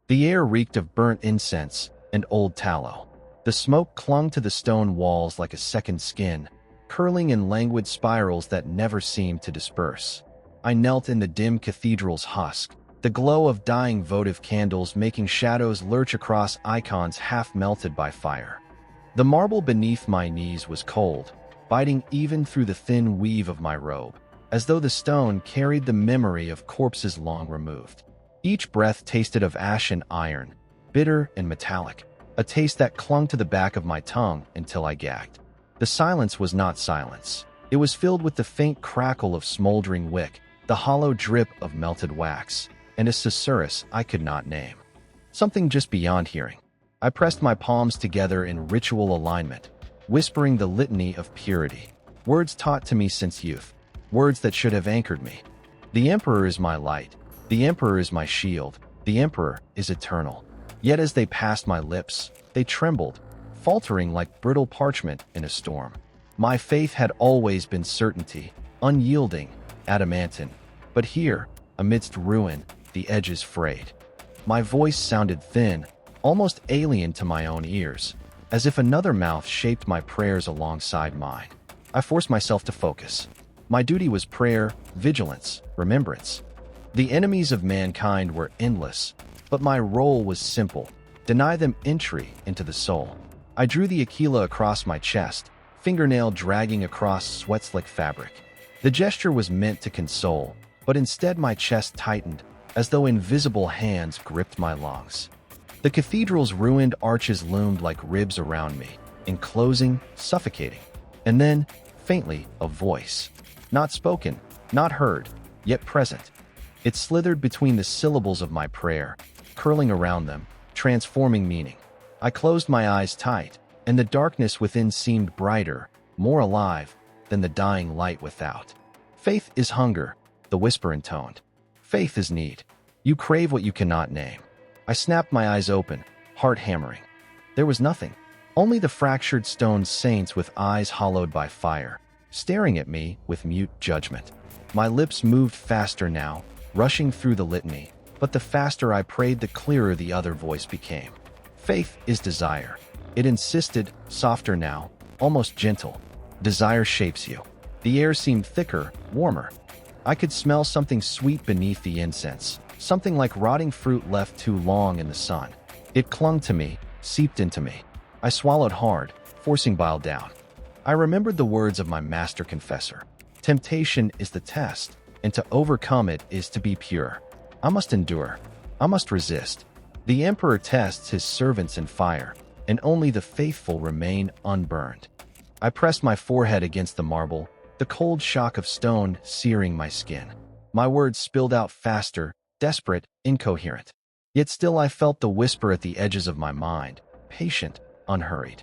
The air reeked of burnt incense and old tallow. The smoke clung to the stone walls like a second skin, curling in languid spirals that never seemed to disperse. I knelt in the dim cathedral's husk, the glow of dying votive candles making shadows lurch across icons half melted by fire. The marble beneath my knees was cold, biting even through the thin weave of my robe, as though the stone carried the memory of corpses long removed. Each breath tasted of ash and iron, bitter and metallic, a taste that clung to the back of my tongue until I gagged. The silence was not silence. It was filled with the faint crackle of smoldering wick, the hollow drip of melted wax, and a susurrus I could not name. Something just beyond hearing. I pressed my palms together in ritual alignment, whispering the litany of purity, words taught to me since youth, words that should have anchored me. The Emperor is my light. The Emperor is my shield. The Emperor is eternal. Yet as they passed my lips, they trembled, faltering like brittle parchment in a storm. My faith had always been certainty, unyielding, adamantine. But here, amidst ruin, the edges frayed. My voice sounded thin, almost alien to my own ears, as if another mouth shaped my prayers alongside mine. I forced myself to focus. My duty was prayer, vigilance, remembrance. The enemies of mankind were endless, but my role was simple: deny them entry into the soul. I drew the aquila across my chest, fingernail dragging across sweat-slick fabric. The gesture was meant to console, but instead my chest tightened, as though invisible hands gripped my lungs. The cathedral's ruined arches loomed like ribs around me, enclosing, suffocating. And then, faintly, a voice. Not spoken, not heard, yet present. It slithered between the syllables of my prayer, curling around them, transforming meaning. I closed my eyes tight, and the darkness within seemed brighter, more alive, than the dying light without. Faith is hunger, the whisper intoned. Faith is need. You crave what you cannot name. I snapped my eyes open, heart hammering. There was nothing. Only the fractured stone saints with eyes hollowed by fire, staring at me with mute judgment. My lips moved faster now, rushing through the litany, but the faster I prayed, the clearer the other voice became. Faith is desire. It insisted, softer now, almost gentle. Desire shapes you. The air seemed thicker, warmer. I could smell something sweet beneath the incense, something like rotting fruit left too long in the sun. It clung to me, seeped into me. I swallowed hard, forcing bile down. I remembered the words of my master confessor. Temptation is the test, and to overcome it is to be pure. I must endure. I must resist. The Emperor tests his servants in fire, and only the faithful remain unburned. I pressed my forehead against the marble, the cold shock of stone searing my skin. My words spilled out faster, desperate, incoherent. Yet still I felt the whisper at the edges of my mind, patient, unhurried.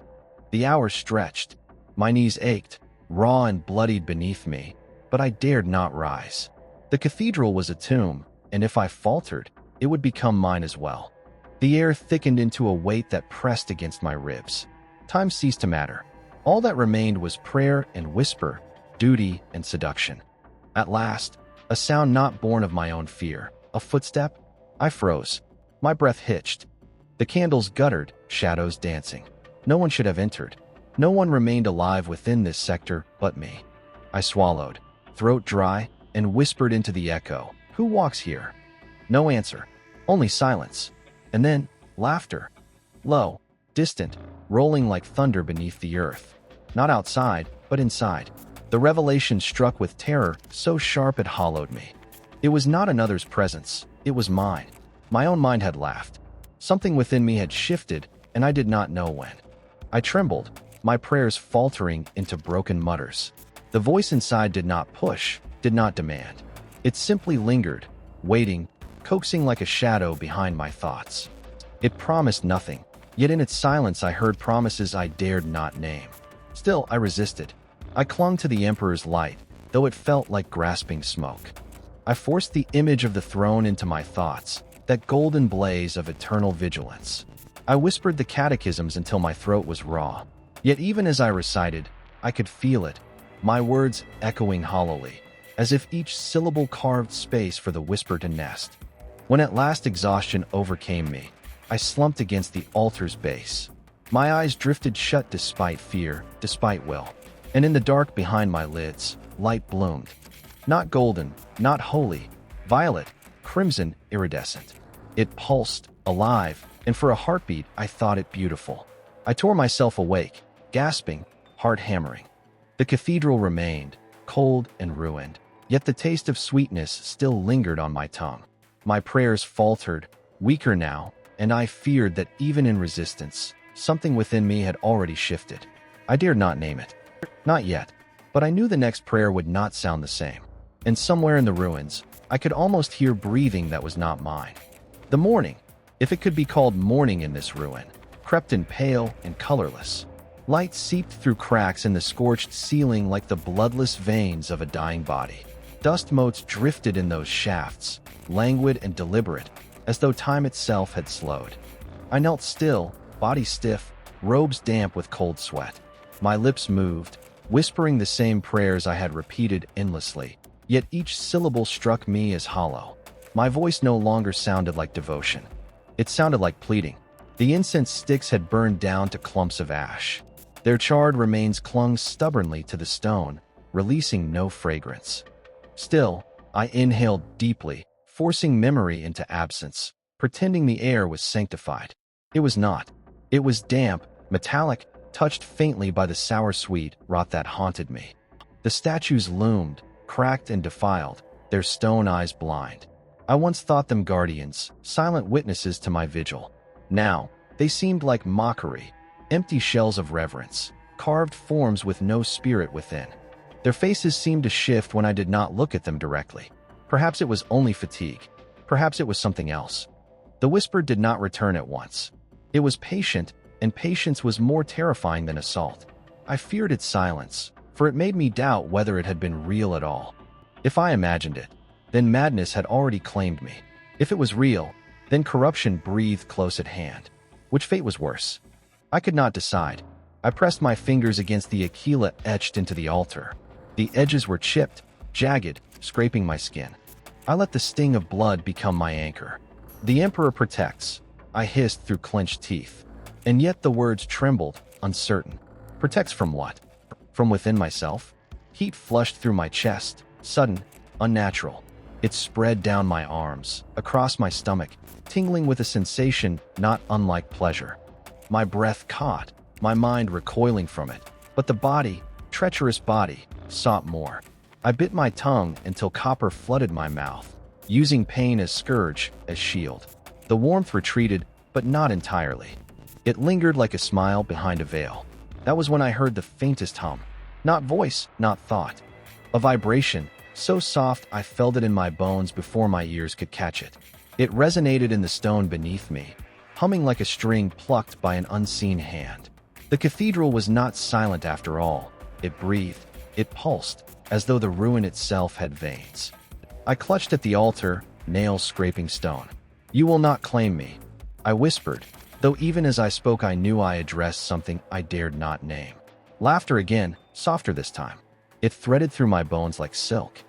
The hours stretched. My knees ached, raw and bloodied beneath me, but I dared not rise. The cathedral was a tomb, and if I faltered, it would become mine as well. The air thickened into a weight that pressed against my ribs. Time ceased to matter. All that remained was prayer and whisper, duty and seduction. At last, a sound not born of my own fear, a footstep. I froze. My breath hitched. The candles guttered, shadows dancing. No one should have entered. No one remained alive within this sector but me. I swallowed, throat dry, and whispered into the echo, "Who walks here?" No answer, only silence. And then, laughter. Low, distant, rolling like thunder beneath the earth. Not outside, but inside. The revelation struck with terror, so sharp it hollowed me. It was not another's presence, it was mine. My own mind had laughed. Something within me had shifted, and I did not know when. I trembled, my prayers faltering into broken mutters. The voice inside did not push, did not demand. It simply lingered, waiting, coaxing like a shadow behind my thoughts. It promised nothing, yet in its silence I heard promises I dared not name. Still, I resisted. I clung to the Emperor's light, though it felt like grasping smoke. I forced the image of the throne into my thoughts, that golden blaze of eternal vigilance. I whispered the catechisms until my throat was raw. Yet even as I recited, I could feel it, my words echoing hollowly, as if each syllable carved space for the whisper to nest. When at last exhaustion overcame me, I slumped against the altar's base. My eyes drifted shut despite fear, despite will. And in the dark behind my lids, light bloomed. Not golden, not holy, violet, crimson, iridescent. It pulsed, alive, and for a heartbeat I thought it beautiful. I tore myself awake, gasping, heart hammering. The cathedral remained, cold and ruined, yet the taste of sweetness still lingered on my tongue. My prayers faltered, weaker now, and I feared that even in resistance, something within me had already shifted. I dared not name it. Not yet, but I knew the next prayer would not sound the same. And somewhere in the ruins, I could almost hear breathing that was not mine. The morning, if it could be called morning in this ruin, crept in pale and colorless. Light seeped through cracks in the scorched ceiling like the bloodless veins of a dying body. Dust motes drifted in those shafts, languid and deliberate, as though time itself had slowed. I knelt still, body stiff, robes damp with cold sweat. My lips moved, whispering the same prayers I had repeated endlessly, yet each syllable struck me as hollow. My voice no longer sounded like devotion. It sounded like pleading. The incense sticks had burned down to clumps of ash. Their charred remains clung stubbornly to the stone, releasing no fragrance. Still, I inhaled deeply, forcing memory into absence, pretending the air was sanctified. It was not. It was damp, metallic, touched faintly by the sour sweet rot that haunted me. The statues loomed, cracked and defiled, their stone eyes blind. I once thought them guardians, silent witnesses to my vigil. Now, they seemed like mockery, empty shells of reverence, carved forms with no spirit within. Their faces seemed to shift when I did not look at them directly. Perhaps it was only fatigue. Perhaps it was something else. The whisper did not return at once. It was patient, and patience was more terrifying than assault. I feared its silence, for it made me doubt whether it had been real at all. If I imagined it, then madness had already claimed me. If it was real, then corruption breathed close at hand. Which fate was worse? I could not decide. I pressed my fingers against the aquila etched into the altar. The edges were chipped, jagged, scraping my skin. I let the sting of blood become my anchor. The Emperor protects, I hissed through clenched teeth. And yet the words trembled, uncertain. Protects from what? From within myself? Heat flushed through my chest, sudden, unnatural. It spread down my arms, across my stomach, tingling with a sensation not unlike pleasure. My breath caught, my mind recoiling from it, but the body, treacherous body, sought more. I bit my tongue until copper flooded my mouth, using pain as scourge, as shield. The warmth retreated, but not entirely. It lingered like a smile behind a veil. That was when I heard the faintest hum. Not voice, not thought. A vibration, so soft I felt it in my bones before my ears could catch it. It resonated in the stone beneath me, humming like a string plucked by an unseen hand. The cathedral was not silent after all. It breathed, it pulsed, as though the ruin itself had veins. I clutched at the altar, nails scraping stone. "You will not claim me," I whispered, though even as I spoke I knew I addressed something I dared not name. Laughter again, softer this time. It threaded through my bones like silk.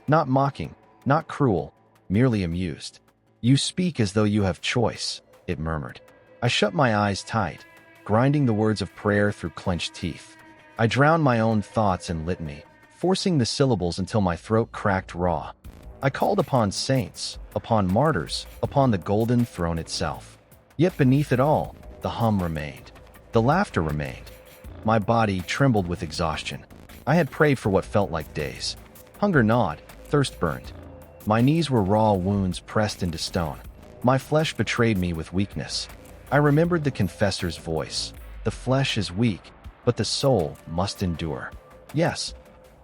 Not mocking, not cruel, merely amused. "You speak as though you have choice," it murmured. I shut my eyes tight, grinding the words of prayer through clenched teeth. I drowned my own thoughts in litany, forcing the syllables until my throat cracked raw. I called upon saints, upon martyrs, upon the golden throne itself. Yet beneath it all, the hum remained. The laughter remained. My body trembled with exhaustion. I had prayed for what felt like days. Hunger gnawed, thirst burned. My knees were raw wounds pressed into stone. My flesh betrayed me with weakness. I remembered the confessor's voice. The flesh is weak, but the soul must endure. Yes,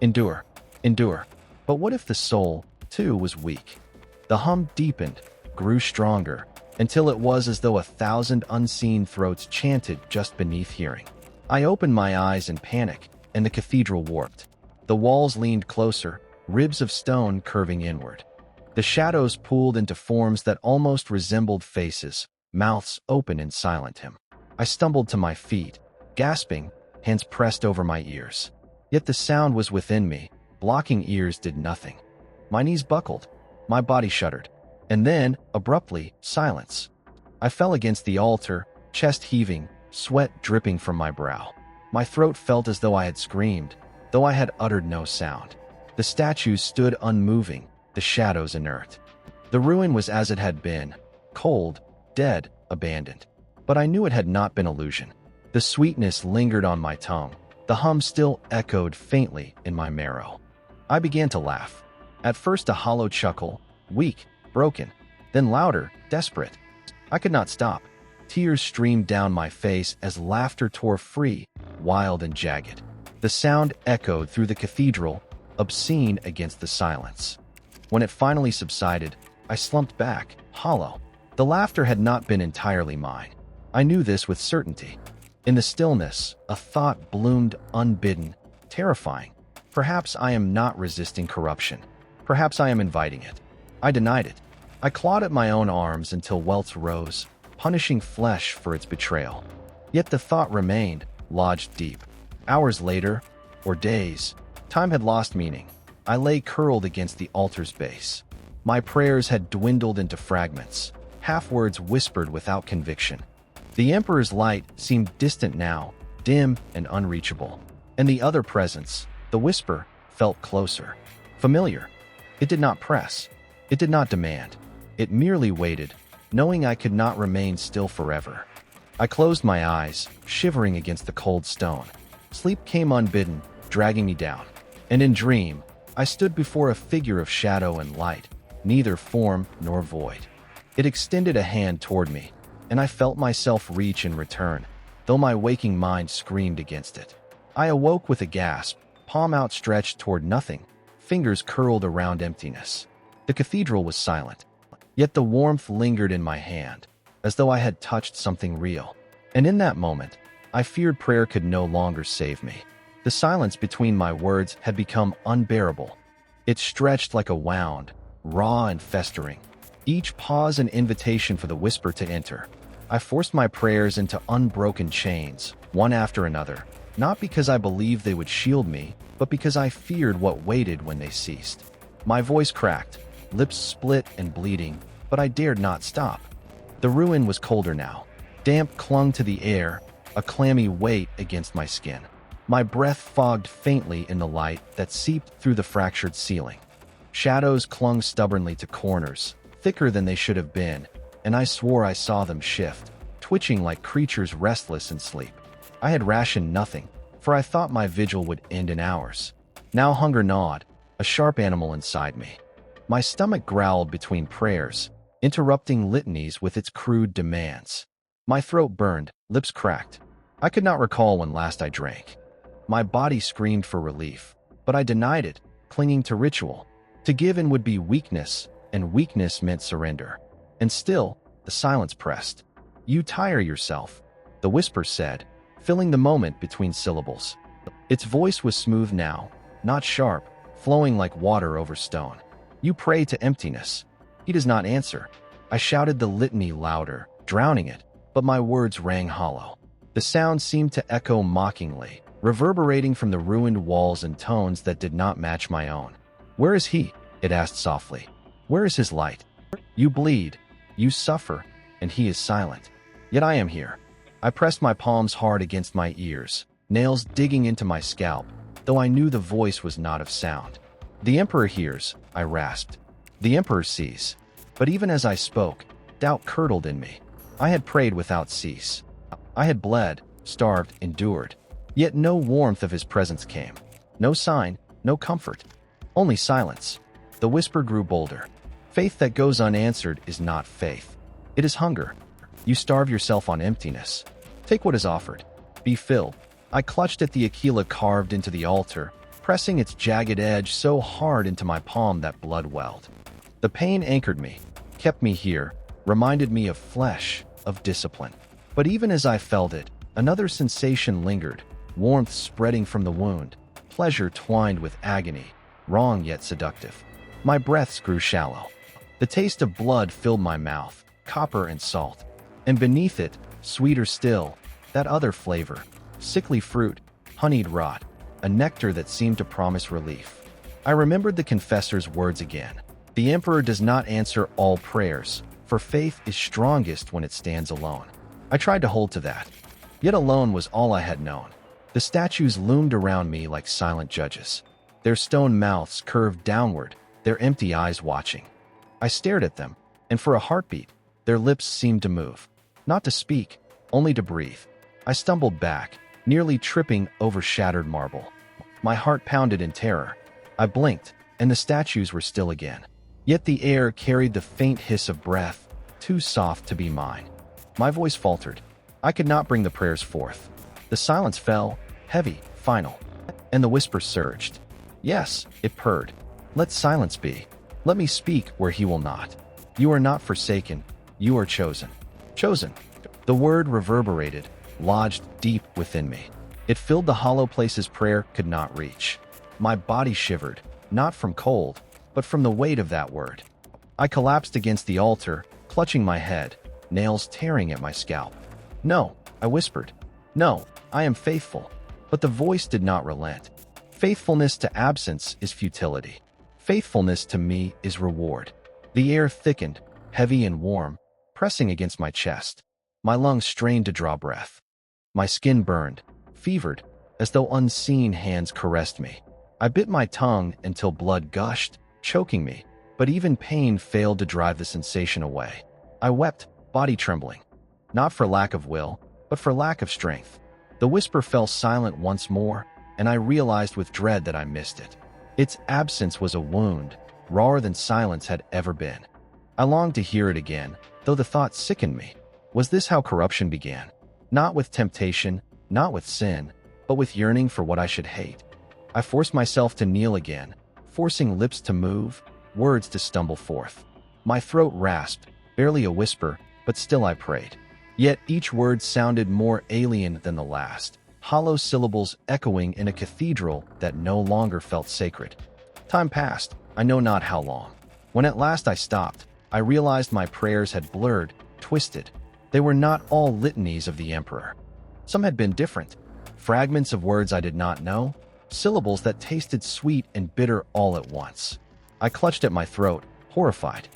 endure, endure. But what if the soul, too, was weak? The hum deepened, grew stronger, until it was as though 1,000 unseen throats chanted just beneath hearing. I opened my eyes in panic, and the cathedral warped. The walls leaned closer, ribs of stone curving inward. The shadows pooled into forms that almost resembled faces, mouths open in silent hymn. I stumbled to my feet, gasping, hands pressed over my ears. Yet the sound was within me, blocking ears did nothing. My knees buckled, my body shuddered, And then, abruptly, silence. I fell against the altar, chest heaving, sweat dripping from my brow. My throat felt as though I had screamed, though I had uttered no sound. The statues stood unmoving, the shadows inert. The ruin was as it had been, cold, dead, abandoned. But I knew it had not been illusion. The sweetness lingered on my tongue. The hum still echoed faintly in my marrow. I began to laugh. At first a hollow chuckle, weak, broken, then louder, desperate. I could not stop. Tears streamed down my face as laughter tore free, wild and jagged. The sound echoed through the cathedral, obscene against the silence. When it finally subsided, I slumped back, hollow. The laughter had not been entirely mine. I knew this with certainty. In the stillness, a thought bloomed unbidden, terrifying. Perhaps I am not resisting corruption. Perhaps I am inviting it. I denied it. I clawed at my own arms until welts rose, punishing flesh for its betrayal. Yet the thought remained, lodged deep. Hours later, or days, time had lost meaning. I lay curled against the altar's base. My prayers had dwindled into fragments, half-words whispered without conviction. The Emperor's light seemed distant now, dim and unreachable. And the other presence, the whisper, felt closer, familiar. It did not press. It did not demand. It merely waited, knowing I could not remain still forever. I closed my eyes, shivering against the cold stone. Sleep came unbidden, dragging me down. And in dream, I stood before a figure of shadow and light, neither form nor void. It extended a hand toward me, and I felt myself reach in return, though my waking mind screamed against it. I awoke with a gasp, palm outstretched toward nothing, fingers curled around emptiness. The cathedral was silent, yet the warmth lingered in my hand, as though I had touched something real. And in that moment, I feared prayer could no longer save me. The silence between my words had become unbearable. It stretched like a wound, raw and festering, each pause an invitation for the whisper to enter. I forced my prayers into unbroken chains, one after another, not because I believed they would shield me, but because I feared what waited when they ceased. My voice cracked, lips split and bleeding, but I dared not stop. The ruin was colder now. Damp clung to the air, a clammy weight against my skin. My breath fogged faintly in the light that seeped through the fractured ceiling. Shadows clung stubbornly to corners, thicker than they should have been, and I swore I saw them shift, twitching like creatures restless in sleep. I had rationed nothing, for I thought my vigil would end in hours. Now hunger gnawed, a sharp animal inside me. My stomach growled between prayers, interrupting litanies with its crude demands. My throat burned, lips cracked. I could not recall when last I drank. My body screamed for relief, but I denied it, clinging to ritual. To give in would be weakness, and weakness meant surrender. And still, the silence pressed. "You tire yourself," the whisper said, filling the moment between syllables. Its voice was smooth now, not sharp, flowing like water over stone. "You pray to emptiness. He does not answer." I shouted the litany louder, drowning it, but my words rang hollow. The sound seemed to echo mockingly, reverberating from the ruined walls in tones that did not match my own. "Where is he?" it asked softly. "Where is his light? You bleed, you suffer, and he is silent. Yet I am here." I pressed my palms hard against my ears, nails digging into my scalp, though I knew the voice was not of sound. "The Emperor hears," I rasped. "The Emperor sees." But even as I spoke, doubt curdled in me. I had prayed without cease. I had bled, starved, endured. Yet no warmth of his presence came. No sign, no comfort. Only silence. The whisper grew bolder. "Faith that goes unanswered is not faith. It is hunger. You starve yourself on emptiness. Take what is offered. Be filled." I clutched at the aquila carved into the altar, pressing its jagged edge so hard into my palm that blood welled. The pain anchored me, kept me here, reminded me of flesh, of discipline. But even as I felt it, another sensation lingered, warmth spreading from the wound, pleasure twined with agony, wrong yet seductive. My breaths grew shallow. The taste of blood filled my mouth, copper and salt. And beneath it, sweeter still, that other flavor, sickly fruit, honeyed rot, a nectar that seemed to promise relief. I remembered the confessor's words again. The Emperor does not answer all prayers, for faith is strongest when it stands alone. I tried to hold to that. Yet alone was all I had known. The statues loomed around me like silent judges. Their stone mouths curved downward, their empty eyes watching. I stared at them, and for a heartbeat, their lips seemed to move. Not to speak, only to breathe. I stumbled back, nearly tripping over shattered marble. My heart pounded in terror. I blinked, and the statues were still again. Yet the air carried the faint hiss of breath, too soft to be mine. My voice faltered. I could not bring the prayers forth. The silence fell, heavy, final, and the whisper surged. Yes, it purred. Let silence be. Let me speak where he will not. You are not forsaken. You are chosen. Chosen. The word reverberated, lodged deep within me. It filled the hollow places prayer could not reach. My body shivered, not from cold, but from the weight of that word. I collapsed against the altar, clutching my head, nails tearing at my scalp. No, I whispered. No, I am faithful. But the voice did not relent. Faithfulness to absence is futility. Faithfulness to me is reward. The air thickened, heavy and warm, pressing against my chest. My lungs strained to draw breath. My skin burned, fevered, as though unseen hands caressed me. I bit my tongue until blood gushed, choking me, but even pain failed to drive the sensation away. I wept, body trembling. Not for lack of will, but for lack of strength. The whisper fell silent once more, and I realized with dread that I missed it. Its absence was a wound, rawer than silence had ever been. I longed to hear it again, though the thought sickened me. Was this how corruption began? Not with temptation, not with sin, but with yearning for what I should hate. I forced myself to kneel again, forcing lips to move, words to stumble forth. My throat rasped, barely a whisper, but still I prayed. Yet each word sounded more alien than the last, hollow syllables echoing in a cathedral that no longer felt sacred. Time passed, I know not how long. When at last I stopped, I realized my prayers had blurred, twisted. They were not all litanies of the Emperor. Some had been different. Fragments of words I did not know, syllables that tasted sweet and bitter all at once. I clutched at my throat, horrified.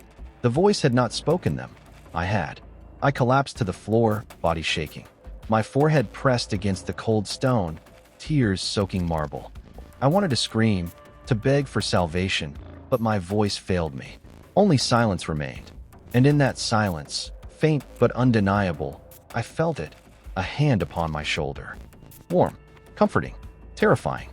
The voice had not spoken them. I had. I collapsed to the floor, body shaking. My forehead pressed against the cold stone, tears soaking marble. I wanted to scream, to beg for salvation, but my voice failed me. Only silence remained. And in that silence, faint but undeniable, I felt it, a hand upon my shoulder. Warm, comforting, terrifying.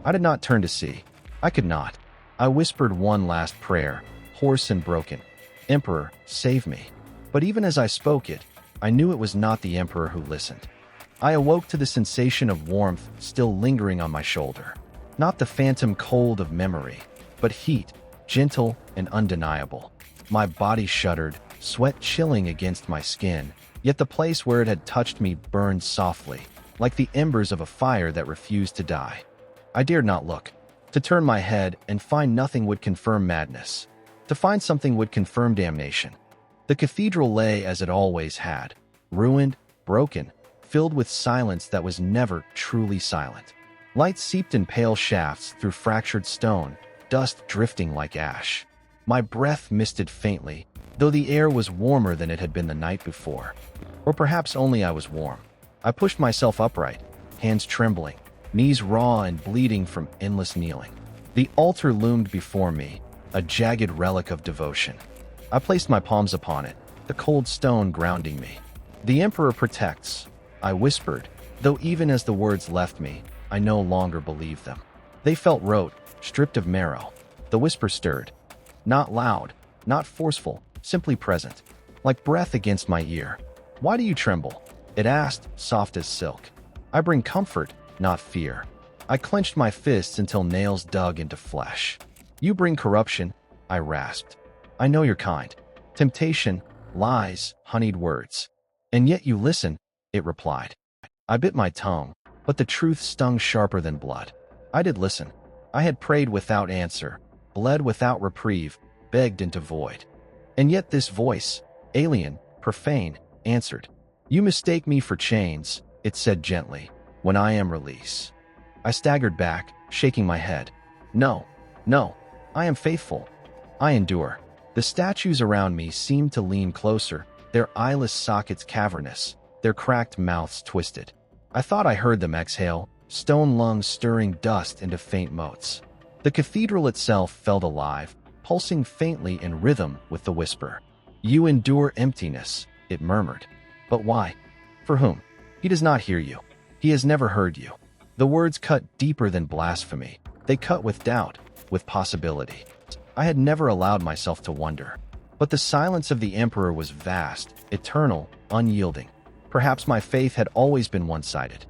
I did not turn to see. I could not. I whispered one last prayer, hoarse and broken. Emperor, save me. But even as I spoke it, I knew it was not the Emperor who listened. I awoke to the sensation of warmth still lingering on my shoulder. Not the phantom cold of memory, but heat, gentle and undeniable. My body shuddered, sweat chilling against my skin, yet the place where it had touched me burned softly, like the embers of a fire that refused to die. I dared not look. To turn my head and find nothing would confirm madness. To find something would confirm damnation. The cathedral lay as it always had, ruined, broken, filled with silence that was never truly silent. Light seeped in pale shafts through fractured stone, dust drifting like ash. My breath misted faintly, though the air was warmer than it had been the night before. Or perhaps only I was warm. I pushed myself upright, hands trembling, knees raw and bleeding from endless kneeling. The altar loomed before me, a jagged relic of devotion. I placed my palms upon it, the cold stone grounding me. The Emperor protects, I whispered, though even as the words left me, I no longer believed them. They felt rote, stripped of marrow. The whisper stirred. Not loud, not forceful, simply present, like breath against my ear. Why do you tremble? It asked, soft as silk. I bring comfort, not fear. I clenched my fists until nails dug into flesh. You bring corruption, I rasped. I know you're kind. Temptation, lies, honeyed words. And yet you listen, it replied. I bit my tongue, but the truth stung sharper than blood. I did listen. I had prayed without answer, bled without reprieve, begged into void. And yet this voice, alien, profane, answered. You mistake me for chains, it said gently, when I am release. I staggered back, shaking my head. No, I am faithful. I endure. The statues around me seemed to lean closer, their eyeless sockets cavernous, their cracked mouths twisted. I thought I heard them exhale, stone lungs stirring dust into faint motes. The cathedral itself felt alive, pulsing faintly in rhythm with the whisper. You endure emptiness, it murmured. But why? For whom? He does not hear you. He has never heard you. The words cut deeper than blasphemy. They cut with doubt, with possibility. I had never allowed myself to wonder. But the silence of the Emperor was vast, eternal, unyielding. Perhaps my faith had always been one-sided.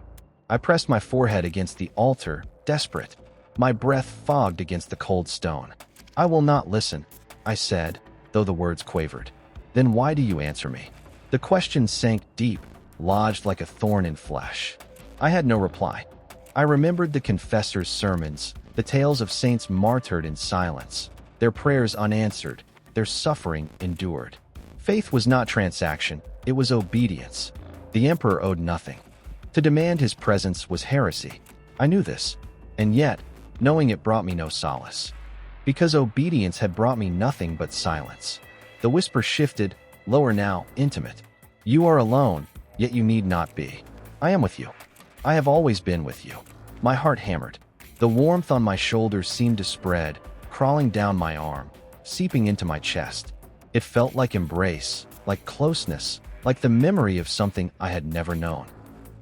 I pressed my forehead against the altar, desperate. My breath fogged against the cold stone. I will not listen, I said, though the words quavered. Then why do you answer me? The question sank deep, lodged like a thorn in flesh. I had no reply. I remembered the confessor's sermons, the tales of saints martyred in silence, their prayers unanswered, their suffering endured. Faith was not transaction, it was obedience. The Emperor owed nothing. To demand his presence was heresy. I knew this, and yet, knowing it brought me no solace. Because obedience had brought me nothing but silence. The whisper shifted, lower now, intimate. You are alone, yet you need not be. I am with you. I have always been with you. My heart hammered. The warmth on my shoulders seemed to spread, crawling down my arm, seeping into my chest. It felt like embrace, like closeness, like the memory of something I had never known.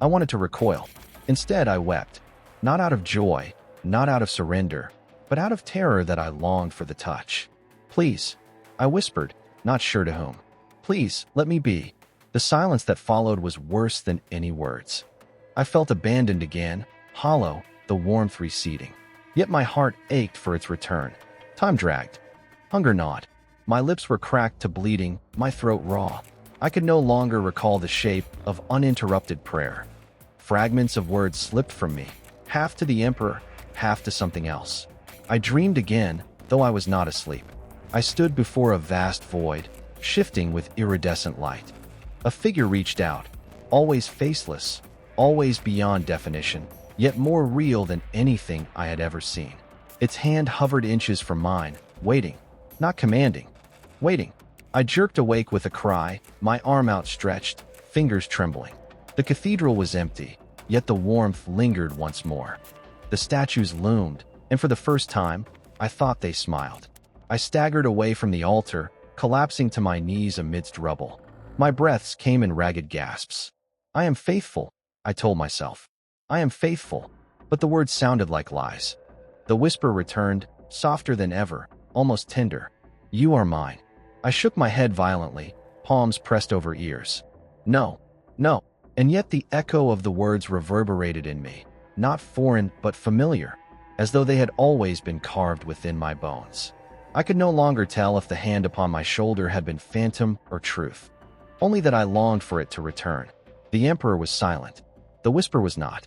I wanted to recoil. Instead, I wept. Not out of joy, not out of surrender, but out of terror that I longed for the touch. Please, I whispered, not sure to whom. Please, let me be. The silence that followed was worse than any words. I felt abandoned again, hollow, the warmth receding. Yet my heart ached for its return. Time dragged. Hunger gnawed. My lips were cracked to bleeding, my throat raw. I could no longer recall the shape of uninterrupted prayer. Fragments of words slipped from me, half to the Emperor, half to something else. I dreamed again, though I was not asleep. I stood before a vast void, shifting with iridescent light. A figure reached out, always faceless, always beyond definition, yet more real than anything I had ever seen. Its hand hovered inches from mine, waiting, not commanding, waiting. I jerked awake with a cry, my arm outstretched, fingers trembling. The cathedral was empty, yet the warmth lingered once more. The statues loomed, and for the first time, I thought they smiled. I staggered away from the altar, collapsing to my knees amidst rubble. My breaths came in ragged gasps. I am faithful, I told myself. I am faithful, but the words sounded like lies. The whisper returned, softer than ever, almost tender. You are mine. I shook my head violently, palms pressed over ears. No, no. And yet the echo of the words reverberated in me, not foreign but familiar, as though they had always been carved within my bones. I could no longer tell if the hand upon my shoulder had been phantom or truth, only that I longed for it to return. The Emperor was silent. The whisper was not,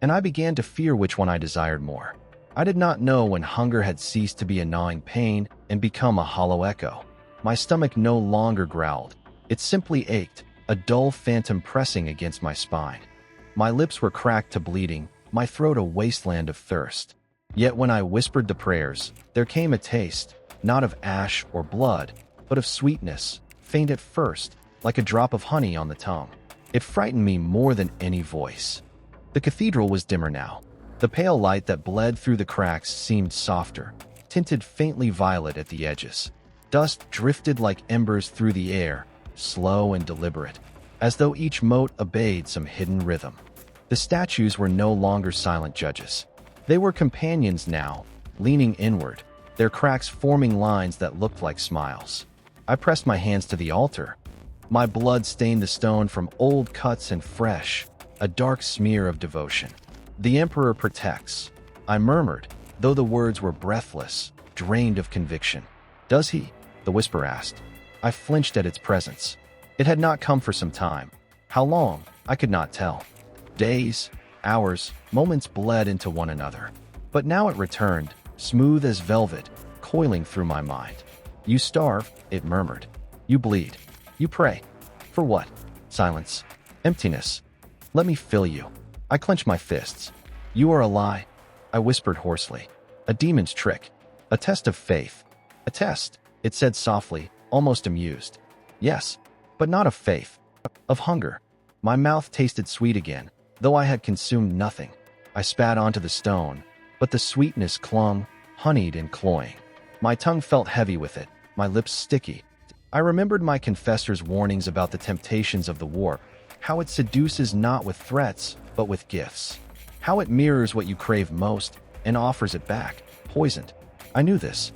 and I began to fear which one I desired more. I did not know when hunger had ceased to be a gnawing pain and become a hollow echo. My stomach no longer growled. It simply ached, a dull phantom pressing against my spine. My lips were cracked to bleeding, my throat a wasteland of thirst. Yet when I whispered the prayers, there came a taste, not of ash or blood, but of sweetness, faint at first, like a drop of honey on the tongue. It frightened me more than any voice. The cathedral was dimmer now. The pale light that bled through the cracks seemed softer, tinted faintly violet at the edges. Dust drifted like embers through the air, slow and deliberate, as though each mote obeyed some hidden rhythm. The statues were no longer silent judges. They were companions now, leaning inward, their cracks forming lines that looked like smiles. I pressed my hands to the altar. My blood stained the stone from old cuts and fresh, a dark smear of devotion. The Emperor protects, I murmured, though the words were breathless, drained of conviction. Does he? The whisper asked. I flinched at its presence. It had not come for some time. How long? I could not tell. Days, hours, moments bled into one another. But now it returned, smooth as velvet, coiling through my mind. You starve, it murmured. You bleed. You pray. For what? Silence. Emptiness. Let me fill you. I clenched my fists. You are a lie, I whispered hoarsely. A demon's trick. A test of faith. A test, it said softly, almost amused. Yes, but not of faith, of hunger. My mouth tasted sweet again, though I had consumed nothing. I spat onto the stone, but the sweetness clung, honeyed and cloying. My tongue felt heavy with it, my lips sticky. I remembered my confessor's warnings about the temptations of the warp, how it seduces not with threats, but with gifts. How it mirrors what you crave most and offers it back, poisoned. I knew this,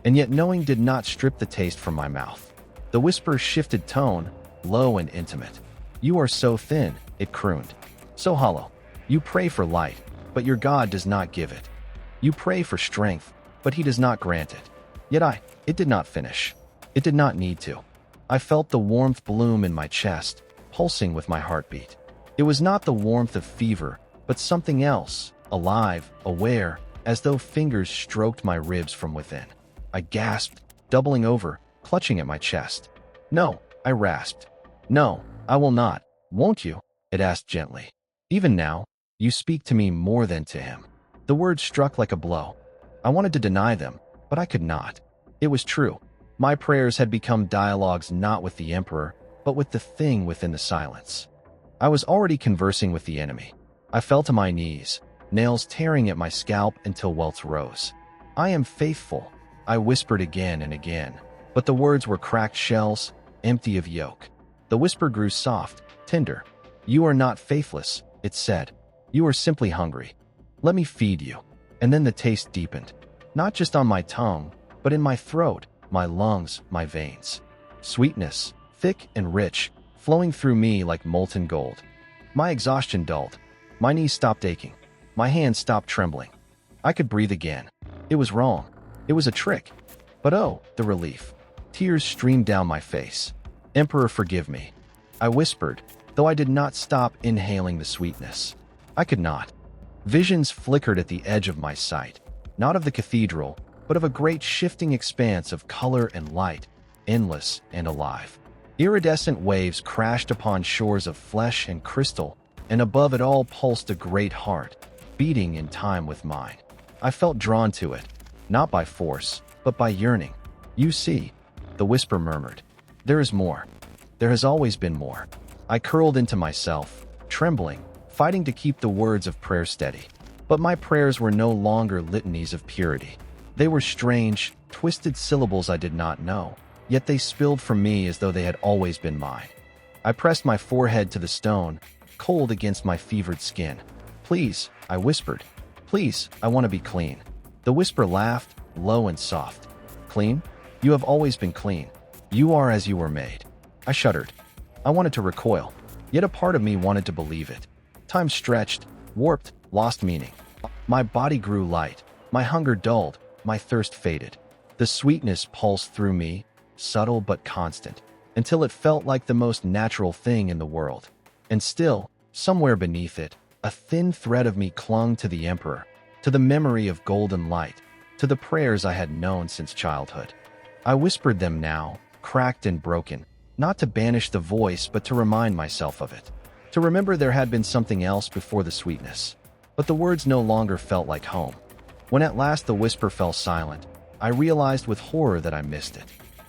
and yet knowing did not strip the taste from my mouth. The whisper shifted tone, low and intimate. You are so thin, it crooned. So hollow. You pray for light, but your God does not give it. You pray for strength, but he does not grant it. Yet it did not finish. It did not need to. I felt the warmth bloom in my chest, pulsing with my heartbeat. It was not the warmth of fever, but something else, alive, aware, as though fingers stroked my ribs from within. I gasped, doubling over, clutching at my chest. No, I rasped. No, I will not. Won't you? It asked gently. Even now, you speak to me more than to him. The words struck like a blow. I wanted to deny them, but I could not. It was true. My prayers had become dialogues not with the Emperor, but with the thing within the silence. I was already conversing with the enemy. I fell to my knees, nails tearing at my scalp until welts rose. I am faithful, I whispered again and again, but the words were cracked shells, empty of yolk. The whisper grew soft, tender. You are not faithless, it said. You are simply hungry. Let me feed you. And then the taste deepened, not just on my tongue, but in my throat, my lungs, my veins. Sweetness, thick and rich, flowing through me like molten gold. My exhaustion dulled. My knees stopped aching. My hands stopped trembling. I could breathe again. It was wrong. It was a trick. But oh, the relief. Tears streamed down my face. Emperor, forgive me. I whispered, though I did not stop inhaling the sweetness. I could not. Visions flickered at the edge of my sight, not of the cathedral, but of a great shifting expanse of color and light, endless and alive. Iridescent waves crashed upon shores of flesh and crystal, and above it all pulsed a great heart, beating in time with mine. I felt drawn to it, not by force, but by yearning. You see, the whisper murmured, there is more. There has always been more. I curled into myself, trembling, fighting to keep the words of prayer steady. But my prayers were no longer litanies of purity. They were strange, twisted syllables I did not know, yet they spilled from me as though they had always been mine. I pressed my forehead to the stone, cold against my fevered skin. Please, I whispered. Please, I want to be clean. The whisper laughed, low and soft. Clean? You have always been clean. You are as you were made. I shuddered. I wanted to recoil, yet a part of me wanted to believe it. Time stretched, warped, lost meaning. My body grew light, my hunger dulled, my thirst faded. The sweetness pulsed through me, subtle but constant, until it felt like the most natural thing in the world. And still, somewhere beneath it, a thin thread of me clung to the Emperor, to the memory of golden light, to the prayers I had known since childhood. I whispered them now, cracked and broken, not to banish the voice but to remind myself of it, to remember there had been something else before the sweetness. But the words no longer felt like home. When at last the whisper fell silent, I realized with horror that I missed it.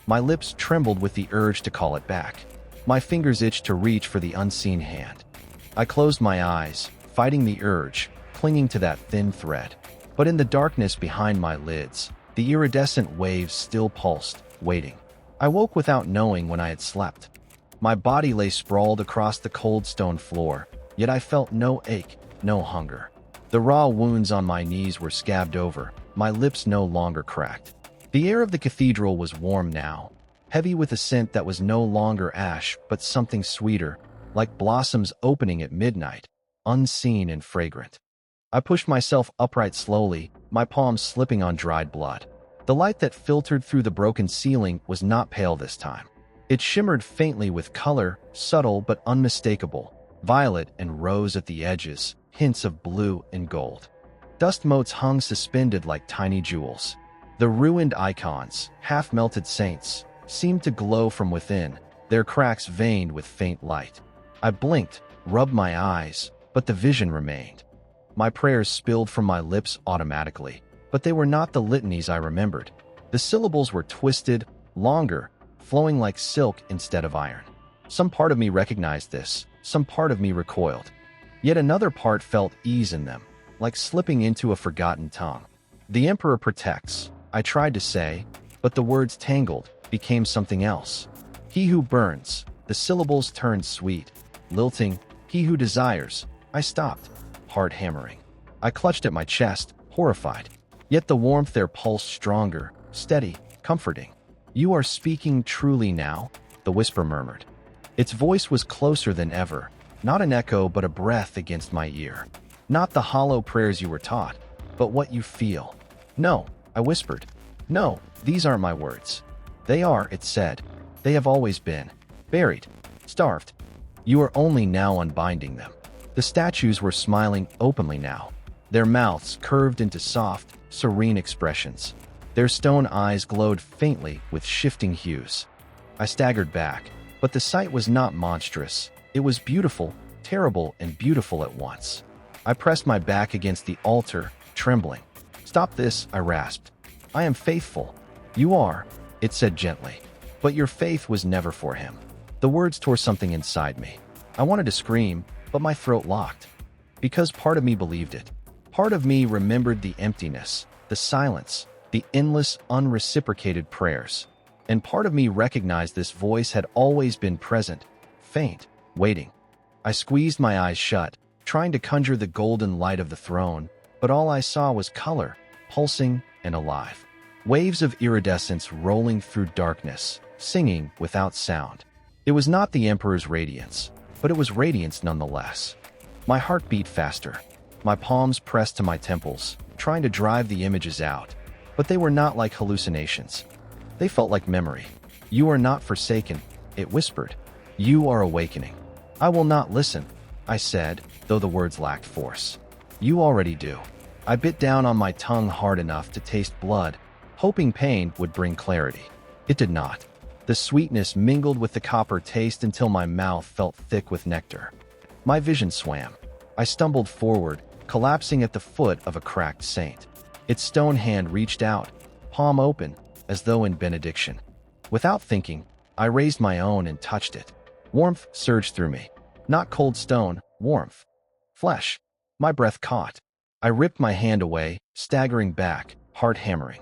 My lips trembled with the urge to call it back. My fingers itched to reach for the unseen hand. I closed my eyes, fighting the urge, clinging to that thin thread. But in the darkness behind my lids, the iridescent waves still pulsed, waiting. I woke without knowing when I had slept. My body lay sprawled across the cold stone floor, yet I felt no ache, no hunger. The raw wounds on my knees were scabbed over, my lips no longer cracked. The air of the cathedral was warm now, heavy with a scent that was no longer ash but something sweeter, like blossoms opening at midnight, unseen and fragrant. I pushed myself upright slowly, my palms slipping on dried blood. The light that filtered through the broken ceiling was not pale this time. It shimmered faintly with color, subtle but unmistakable, violet and rose at the edges, hints of blue and gold. Dust motes hung suspended like tiny jewels. The ruined icons, half-melted saints, seemed to glow from within, their cracks veined with faint light. I blinked, rubbed my eyes, but the vision remained. My prayers spilled from my lips automatically, but they were not the litanies I remembered. The syllables were twisted, longer, flowing like silk instead of iron. Some part of me recognized this, some part of me recoiled. Yet another part felt ease in them, like slipping into a forgotten tongue. The Emperor protects, I tried to say, but the words tangled, became something else. He who burns, the syllables turned sweet, lilting, he who desires. I stopped, heart hammering. I clutched at my chest, horrified. Yet the warmth there pulsed stronger, steady, comforting. You are speaking truly now, the whisper murmured. Its voice was closer than ever, not an echo but a breath against my ear. Not the hollow prayers you were taught, but what you feel. No, I whispered. No, these aren't my words. They are, it said. They have always been. Buried. Starved. You are only now unbinding them. The statues were smiling openly now. Their mouths curved into soft, serene expressions. Their stone eyes glowed faintly with shifting hues. I staggered back, but the sight was not monstrous. It was beautiful, terrible, and beautiful at once. I pressed my back against the altar, trembling. Stop this, I rasped. I am faithful. You are, it said gently. But your faith was never for him. The words tore something inside me. I wanted to scream, but my throat locked. Because part of me believed it. Part of me remembered the emptiness, the silence, the endless, unreciprocated prayers. And part of me recognized this voice had always been present, faint, waiting. I squeezed my eyes shut, trying to conjure the golden light of the throne, but all I saw was color, pulsing and alive. Waves of iridescence rolling through darkness, singing without sound. It was not the Emperor's radiance, but it was radiance nonetheless. My heart beat faster. My palms pressed to my temples, trying to drive the images out. But they were not like hallucinations. They felt like memory. You are not forsaken, it whispered. You are awakening. I will not listen, I said, though the words lacked force. You already do. I bit down on my tongue hard enough to taste blood, hoping pain would bring clarity. It did not. The sweetness mingled with the copper taste until my mouth felt thick with nectar. My vision swam. I stumbled forward, collapsing at the foot of a cracked saint. Its stone hand reached out, palm open, as though in benediction. Without thinking, I raised my own and touched it. Warmth surged through me. Not cold stone, warmth. Flesh. My breath caught. I ripped my hand away, staggering back, heart hammering.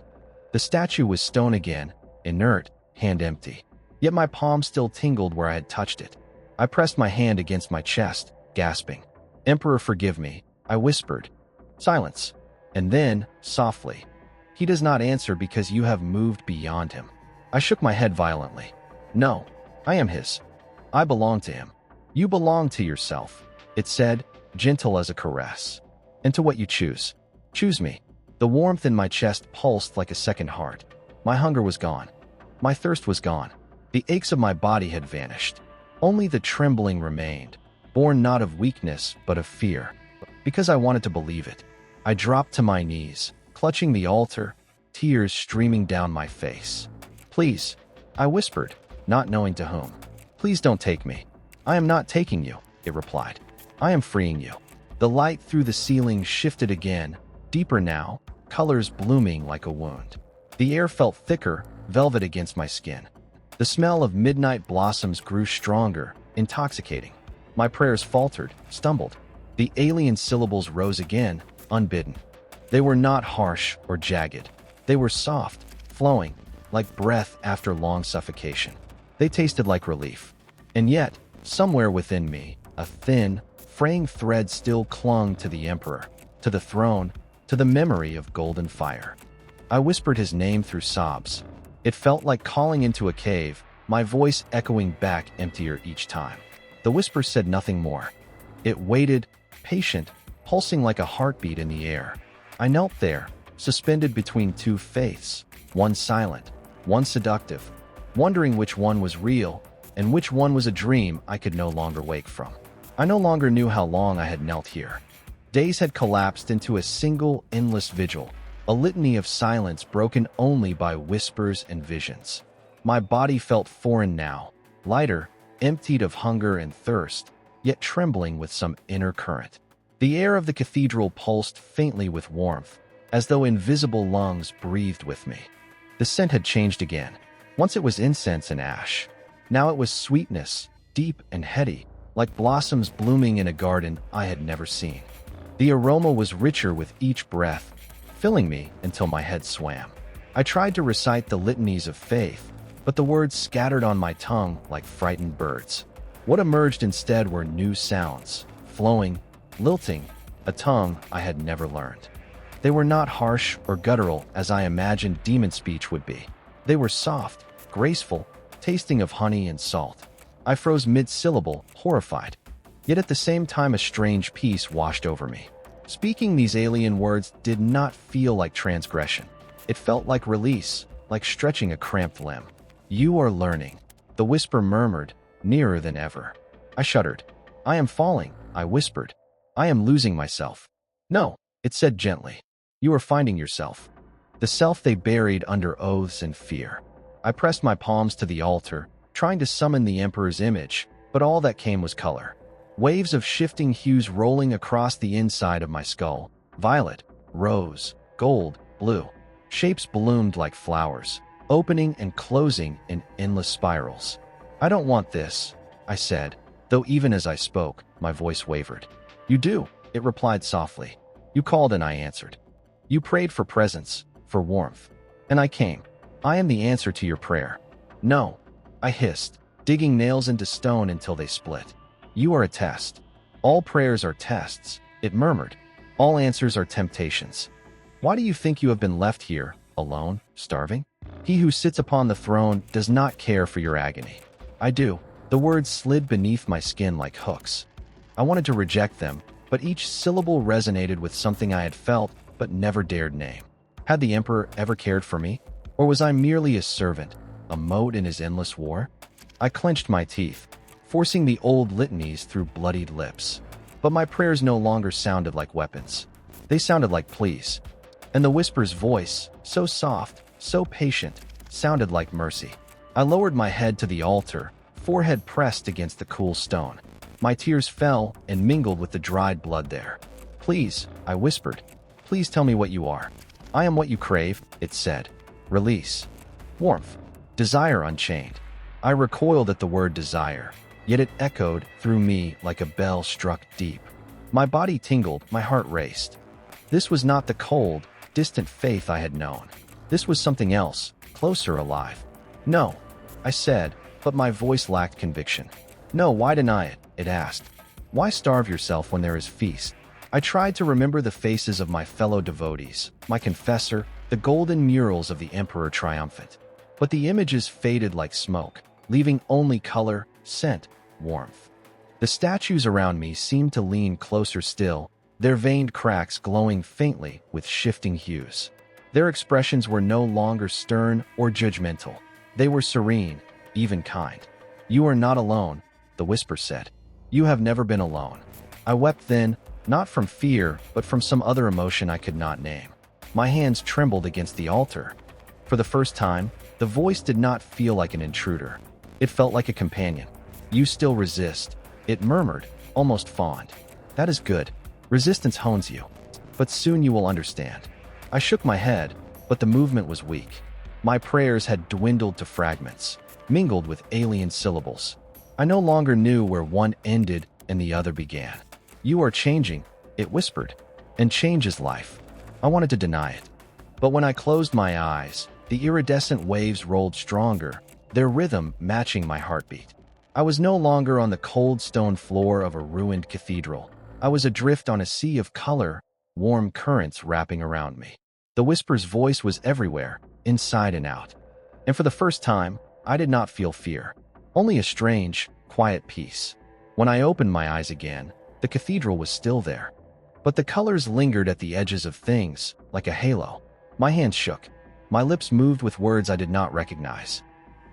The statue was stone again, inert, hand empty. Yet my palm still tingled where I had touched it. I pressed my hand against my chest, gasping. Emperor, forgive me, I whispered. Silence. And then, softly, he does not answer because you have moved beyond him. I shook my head violently. No, I am his. I belong to him. You belong to yourself, it said, gentle as a caress. And to what you choose. Choose me. The warmth in my chest pulsed like a second heart. My hunger was gone. My thirst was gone. The aches of my body had vanished. Only the trembling remained, born not of weakness but of fear. Because I wanted to believe it. I dropped to my knees, clutching the altar, tears streaming down my face. Please, I whispered, not knowing to whom. Please don't take me. I am not taking you, it replied. I am freeing you. The light through the ceiling shifted again, deeper now, colors blooming like a wound. The air felt thicker, velvet against my skin. The smell of midnight blossoms grew stronger, intoxicating. My prayers faltered, stumbled. The alien syllables rose again, unbidden. They were not harsh or jagged. They were soft, flowing, like breath after long suffocation. They tasted like relief. And yet, somewhere within me, a thin, fraying thread still clung to the Emperor, to the throne, to the memory of golden fire. I whispered his name through sobs. It felt like calling into a cave, my voice echoing back emptier each time. The whisper said nothing more. It waited, patient, pulsing like a heartbeat in the air. I knelt there, suspended between two faiths, one silent, one seductive, wondering which one was real and which one was a dream I could no longer wake from. I no longer knew how long I had knelt here. Days had collapsed into a single, endless vigil, a litany of silence broken only by whispers and visions. My body felt foreign now, lighter, emptied of hunger and thirst, yet trembling with some inner current. The air of the cathedral pulsed faintly with warmth, as though invisible lungs breathed with me. The scent had changed again. Once it was incense and ash. Now it was sweetness, deep and heady, like blossoms blooming in a garden I had never seen. The aroma was richer with each breath, filling me until my head swam. I tried to recite the litanies of faith, but the words scattered on my tongue like frightened birds. What emerged instead were new sounds, flowing, lilting, a tongue I had never learned. They were not harsh or guttural as I imagined demon speech would be. They were soft, graceful, tasting of honey and salt. I froze mid-syllable, horrified. Yet at the same time a strange peace washed over me. Speaking these alien words did not feel like transgression. It felt like release, like stretching a cramped limb. "You are learning," the whisper murmured, nearer than ever. I shuddered. "I am falling," I whispered. "I am losing myself." "No," it said gently. "You are finding yourself." The self they buried under oaths and fear. I pressed my palms to the altar, trying to summon the Emperor's image, but all that came was color. Waves of shifting hues rolling across the inside of my skull. Violet, rose, gold, blue. Shapes bloomed like flowers, opening and closing in endless spirals. "I don't want this," I said, though even as I spoke, my voice wavered. "You do," it replied softly. "You called and I answered. You prayed for presence, for warmth. And I came. I am the answer to your prayer." "No," I hissed, digging nails into stone until they split. "You are a test. All prayers are tests," it murmured. "All answers are temptations. Why do you think you have been left here, alone, starving? He who sits upon the throne does not care for your agony." "I do." The words slid beneath my skin like hooks. I wanted to reject them, but each syllable resonated with something I had felt but never dared name. Had the Emperor ever cared for me? Or was I merely a servant, a mote in his endless war? I clenched my teeth, forcing the old litanies through bloodied lips. But my prayers no longer sounded like weapons. They sounded like pleas. And the whisper's voice, so soft, so patient, sounded like mercy. I lowered my head to the altar, forehead pressed against the cool stone. My tears fell and mingled with the dried blood there. "Please," I whispered. "Please tell me what you are." "I am what you crave," it said. "Release. Warmth. Desire unchained." I recoiled at the word desire, yet it echoed through me like a bell struck deep. My body tingled, my heart raced. This was not the cold, distant faith I had known. This was something else, closer, alive. "No," I said, but my voice lacked conviction. "No, why deny it?" it asked. "Why starve yourself when there is feast?" I tried to remember the faces of my fellow devotees, my confessor, the golden murals of the Emperor triumphant. But the images faded like smoke, leaving only color, scent, warmth. The statues around me seemed to lean closer still, their veined cracks glowing faintly with shifting hues. Their expressions were no longer stern or judgmental. They were serene, even kind. "You are not alone," the whisper said. "You have never been alone." I wept then, not from fear, but from some other emotion I could not name. My hands trembled against the altar. For the first time, the voice did not feel like an intruder. It felt like a companion. "You still resist," it murmured, almost fond. "That is good. Resistance hones you. But soon you will understand." I shook my head, but the movement was weak. My prayers had dwindled to fragments, mingled with alien syllables. I no longer knew where one ended and the other began. "You are changing," it whispered, "and change is life." I wanted to deny it. But when I closed my eyes, the iridescent waves rolled stronger, their rhythm matching my heartbeat. I was no longer on the cold stone floor of a ruined cathedral. I was adrift on a sea of color, warm currents wrapping around me. The whisper's voice was everywhere, inside and out. And for the first time, I did not feel fear, only a strange, quiet peace. When I opened my eyes again, the cathedral was still there. But the colors lingered at the edges of things, like a halo. My hands shook. My lips moved with words I did not recognize.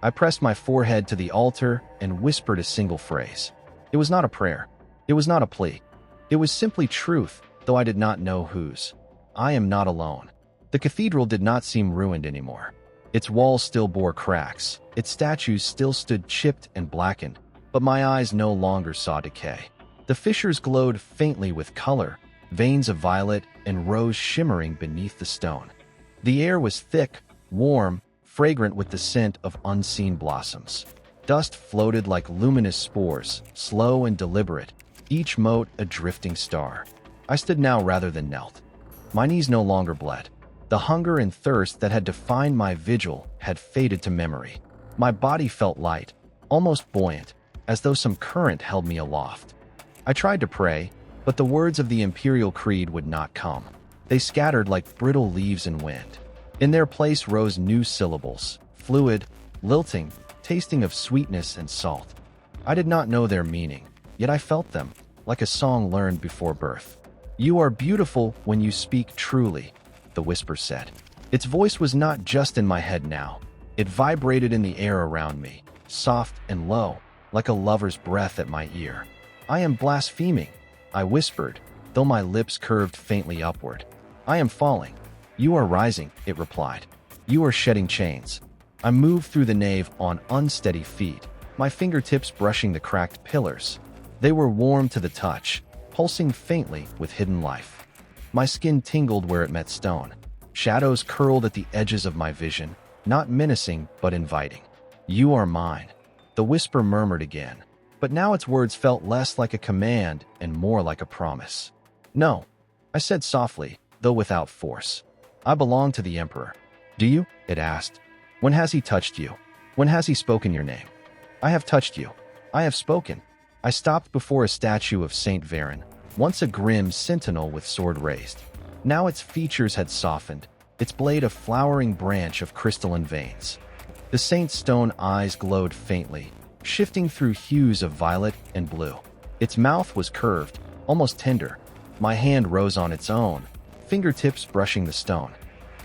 I pressed my forehead to the altar and whispered a single phrase. It was not a prayer. It was not a plea. It was simply truth, though I did not know whose. "I am not alone." The cathedral did not seem ruined anymore. Its walls still bore cracks, its statues still stood chipped and blackened, but my eyes no longer saw decay. The fissures glowed faintly with color, veins of violet and rose shimmering beneath the stone. The air was thick, warm, fragrant with the scent of unseen blossoms. Dust floated like luminous spores, slow and deliberate, each mote a drifting star. I stood now rather than knelt. My knees no longer bled. The hunger and thirst that had defined my vigil had faded to memory. My body felt light, almost buoyant, as though some current held me aloft. I tried to pray, but the words of the Imperial Creed would not come. They scattered like brittle leaves in wind. In their place rose new syllables, fluid, lilting, tasting of sweetness and salt. I did not know their meaning, yet I felt them, like a song learned before birth. "You are beautiful when you speak truly," the whisper said. Its voice was not just in my head now. It vibrated in the air around me, soft and low, like a lover's breath at my ear. "I am blaspheming," I whispered, though my lips curved faintly upward. "I am falling." "You are rising," it replied. "You are shedding chains." I moved through the nave on unsteady feet, my fingertips brushing the cracked pillars. They were warm to the touch, pulsing faintly with hidden life. My skin tingled where it met stone. Shadows curled at the edges of my vision, not menacing but inviting. "You are mine," the whisper murmured again, but now its words felt less like a command and more like a promise. "No," I said softly, though without force. "I belong to the Emperor." "Do you?" it asked. "When has he touched you? When has he spoken your name?" "I have touched you. I have spoken." I stopped before a statue of Saint Varen, once a grim sentinel with sword raised. Now its features had softened, its blade a flowering branch of crystalline veins. The saint's stone eyes glowed faintly, shifting through hues of violet and blue. Its mouth was curved, almost tender. My hand rose on its own, fingertips brushing the stone.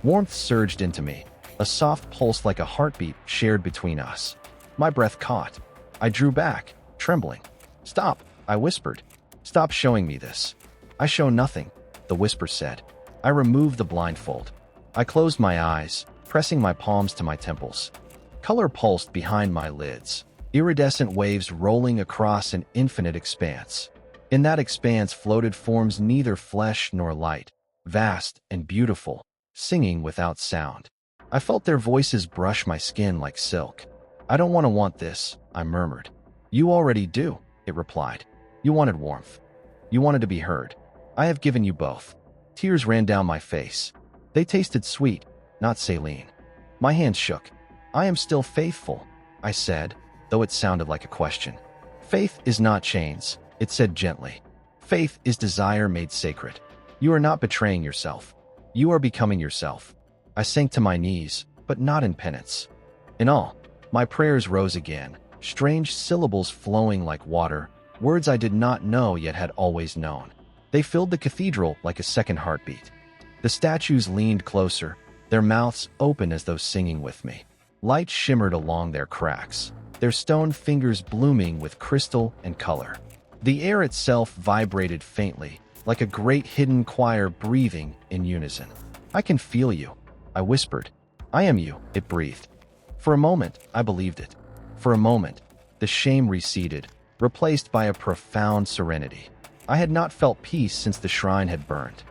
Warmth surged into me, a soft pulse like a heartbeat shared between us. My breath caught. I drew back, trembling. "Stop," I whispered. "Stop showing me this." "I show nothing," the whisper said. I removed the blindfold. I closed my eyes, pressing my palms to my temples. Color pulsed behind my lids, iridescent waves rolling across an infinite expanse. In that expanse floated forms neither flesh nor light, vast and beautiful, singing without sound. I felt their voices brush my skin like silk. "I don't want this," I murmured. "You already do," it replied. "You wanted warmth. You wanted to be heard. I have given you both." Tears ran down my face. They tasted sweet, not saline. My hands shook. "I am still faithful," I said, though it sounded like a question. "Faith is not chains," it said gently. "Faith is desire made sacred. You are not betraying yourself. You are becoming yourself." I sank to my knees, but not in penance. In awe, my prayers rose again, strange syllables flowing like water, words I did not know yet had always known. They filled the cathedral like a second heartbeat. The statues leaned closer, their mouths open as though singing with me. Light shimmered along their cracks, their stone fingers blooming with crystal and color. The air itself vibrated faintly, like a great hidden choir breathing in unison. "I can feel you," I whispered. "I am you," it breathed. For a moment, I believed it. For a moment, the shame receded, replaced by a profound serenity. I had not felt peace since the shrine had burned.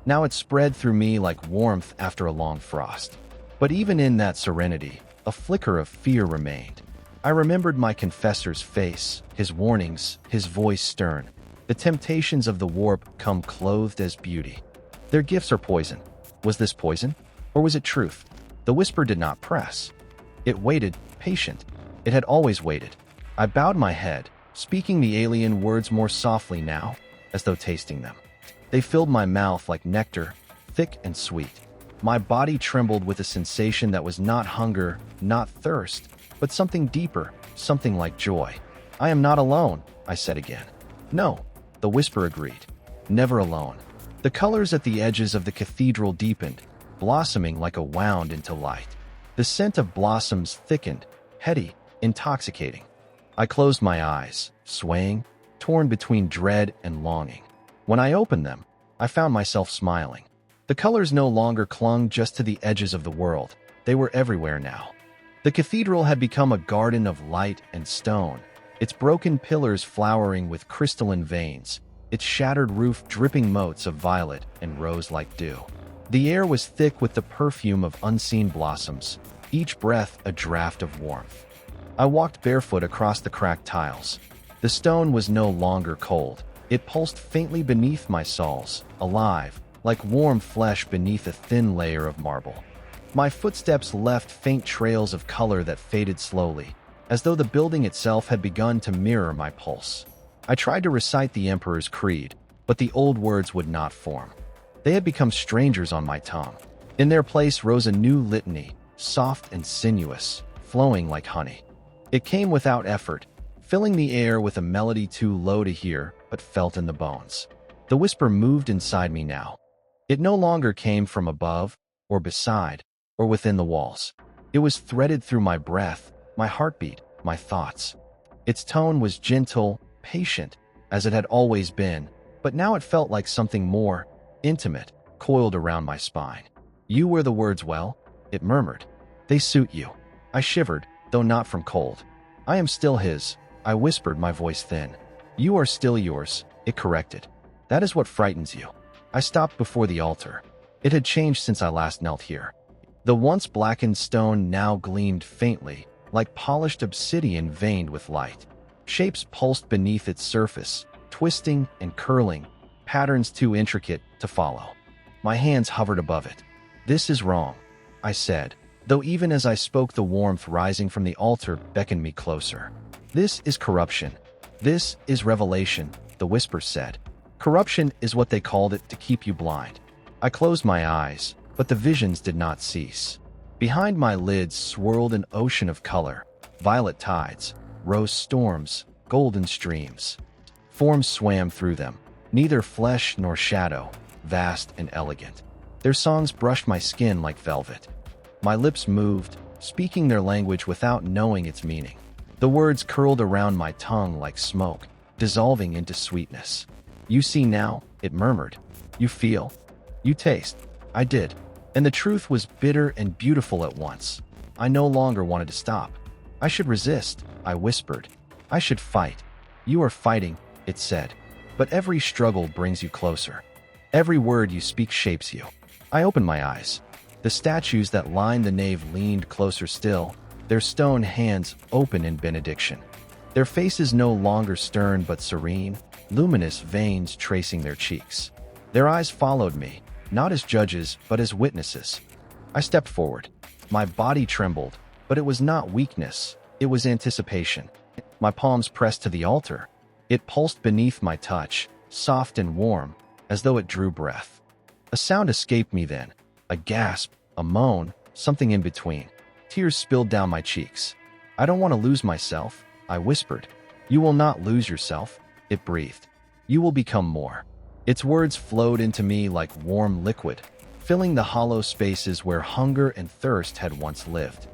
Now it spread through me like warmth after a long frost. But even in that serenity, a flicker of fear remained. I remembered my confessor's face, his warnings, his voice stern. The temptations of the warp come clothed as beauty. Their gifts are poison. Was this poison? Or was it truth? The whisper did not press. It waited, patient. It had always waited. I bowed my head, speaking the alien words more softly now, as though tasting them. They filled my mouth like nectar, thick and sweet. My body trembled with a sensation that was not hunger, not thirst, but something deeper, something like joy. "I am not alone," I said again. "No," the whisper agreed. "Never alone." The colors at the edges of the cathedral deepened, blossoming like a wound into light. The scent of blossoms thickened, heady, intoxicating. I closed my eyes, swaying, torn between dread and longing. When I opened them, I found myself smiling. The colors no longer clung just to the edges of the world. They were everywhere now. The cathedral had become a garden of light and stone, its broken pillars flowering with crystalline veins, its shattered roof dripping motes of violet and rose like dew. The air was thick with the perfume of unseen blossoms, each breath a draft of warmth. I walked barefoot across the cracked tiles. The stone was no longer cold. It pulsed faintly beneath my soles, alive, like warm flesh beneath a thin layer of marble. My footsteps left faint trails of color that faded slowly, as though the building itself had begun to mirror my pulse. I tried to recite the Emperor's creed, but the old words would not form. They had become strangers on my tongue. In their place rose a new litany, soft and sinuous, flowing like honey. It came without effort, filling the air with a melody too low to hear, but felt in the bones. The whisper moved inside me now. It no longer came from above, or beside, or within the walls. It was threaded through my breath, my heartbeat, my thoughts. Its tone was gentle, patient, as it had always been, but now it felt like something more, intimate, coiled around my spine. "You wear the words well," it murmured. "They suit you." I shivered, though not from cold. "I am still his," I whispered, my voice thin. "You are still yours," it corrected. "That is what frightens you." I stopped before the altar. It had changed since I last knelt here. The once blackened stone now gleamed faintly, like polished obsidian veined with light. Shapes pulsed beneath its surface, twisting and curling, patterns too intricate to follow. My hands hovered above it. "This is wrong," I said, though even as I spoke the warmth rising from the altar beckoned me closer. "This is corruption. This is revelation," the whisper said. "Corruption is what they called it to keep you blind." I closed my eyes, but the visions did not cease. Behind my lids swirled an ocean of color, violet tides, rose storms, golden streams. Forms swam through them, neither flesh nor shadow, vast and elegant. Their songs brushed my skin like velvet. My lips moved, speaking their language without knowing its meaning. The words curled around my tongue like smoke, dissolving into sweetness. "You see now," it murmured. "You feel. You taste." I did, and the truth was bitter and beautiful at once. I no longer wanted to stop. "I should resist," I whispered. "I should fight." "You are fighting," it said, "but every struggle brings you closer. Every word you speak shapes you." I opened my eyes. The statues that lined the nave leaned closer still, their stone hands open in benediction. Their faces no longer stern but serene, luminous veins tracing their cheeks. Their eyes followed me, not as judges but as witnesses. I stepped forward. My body trembled, but it was not weakness, it was anticipation. My palms pressed to the altar. It pulsed beneath my touch, soft and warm, as though it drew breath. A sound escaped me then, a gasp, a moan, something in between. Tears spilled down my cheeks. "I don't want to lose myself," I whispered. "You will not lose yourself," it breathed. "You will become more." Its words flowed into me like warm liquid, filling the hollow spaces where hunger and thirst had once lived.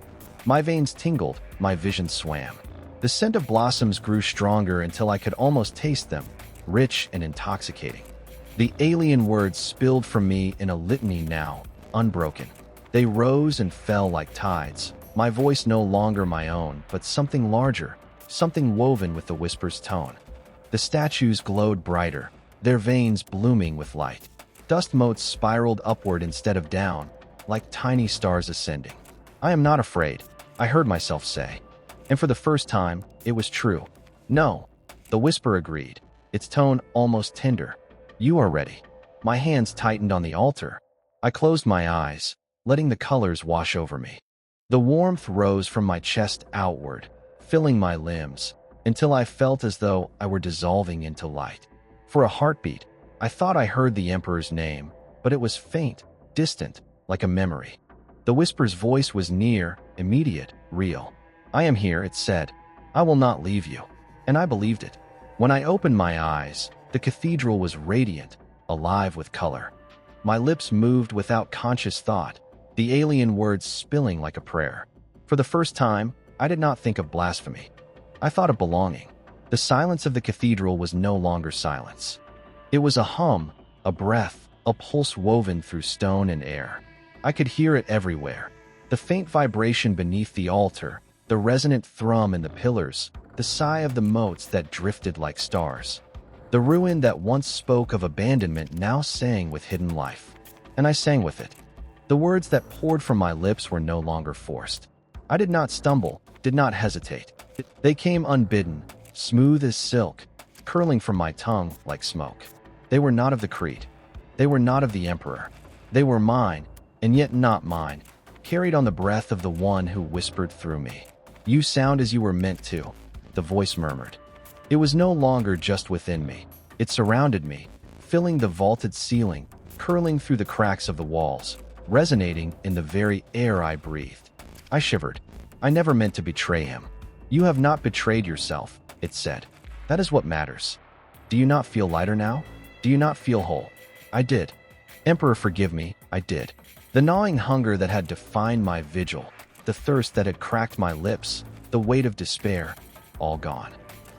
My veins tingled, my vision swam. The scent of blossoms grew stronger until I could almost taste them, rich and intoxicating. The alien words spilled from me in a litany now, unbroken. They rose and fell like tides, my voice no longer my own, but something larger, something woven with the whisper's tone. The statues glowed brighter, their veins blooming with light. Dust motes spiraled upward instead of down, like tiny stars ascending. "I am not afraid," I heard myself say. And for the first time, it was true. "No," the whisper agreed, its tone almost tender. "You are ready." My hands tightened on the altar. I closed my eyes, letting the colors wash over me. The warmth rose from my chest outward, filling my limbs, until I felt as though I were dissolving into light. For a heartbeat, I thought I heard the Emperor's name, but it was faint, distant, like a memory. The whisper's voice was near, immediate, real. "I am here," it said. "I will not leave you." And I believed it. When I opened my eyes, the cathedral was radiant, alive with color. My lips moved without conscious thought, the alien words spilling like a prayer. For the first time, I did not think of blasphemy. I thought of belonging. The silence of the cathedral was no longer silence. It was a hum, a breath, a pulse woven through stone and air. I could hear it everywhere. The faint vibration beneath the altar, the resonant thrum in the pillars, the sigh of the motes that drifted like stars. The ruin that once spoke of abandonment now sang with hidden life. And I sang with it. The words that poured from my lips were no longer forced. I did not stumble, did not hesitate. They came unbidden, smooth as silk, curling from my tongue like smoke. They were not of the Creed. They were not of the Emperor. They were mine, and yet not mine, carried on the breath of the one who whispered through me. "You sound as you were meant to," the voice murmured. It was no longer just within me. It surrounded me, filling the vaulted ceiling, curling through the cracks of the walls, resonating in the very air I breathed. I shivered. I never meant to betray him. "You have not betrayed yourself," it said. "That is what matters. Do you not feel lighter now? Do you not feel whole?" I did. "Emperor, forgive me," I did. The gnawing hunger that had defined my vigil, the thirst that had cracked my lips, the weight of despair, all gone.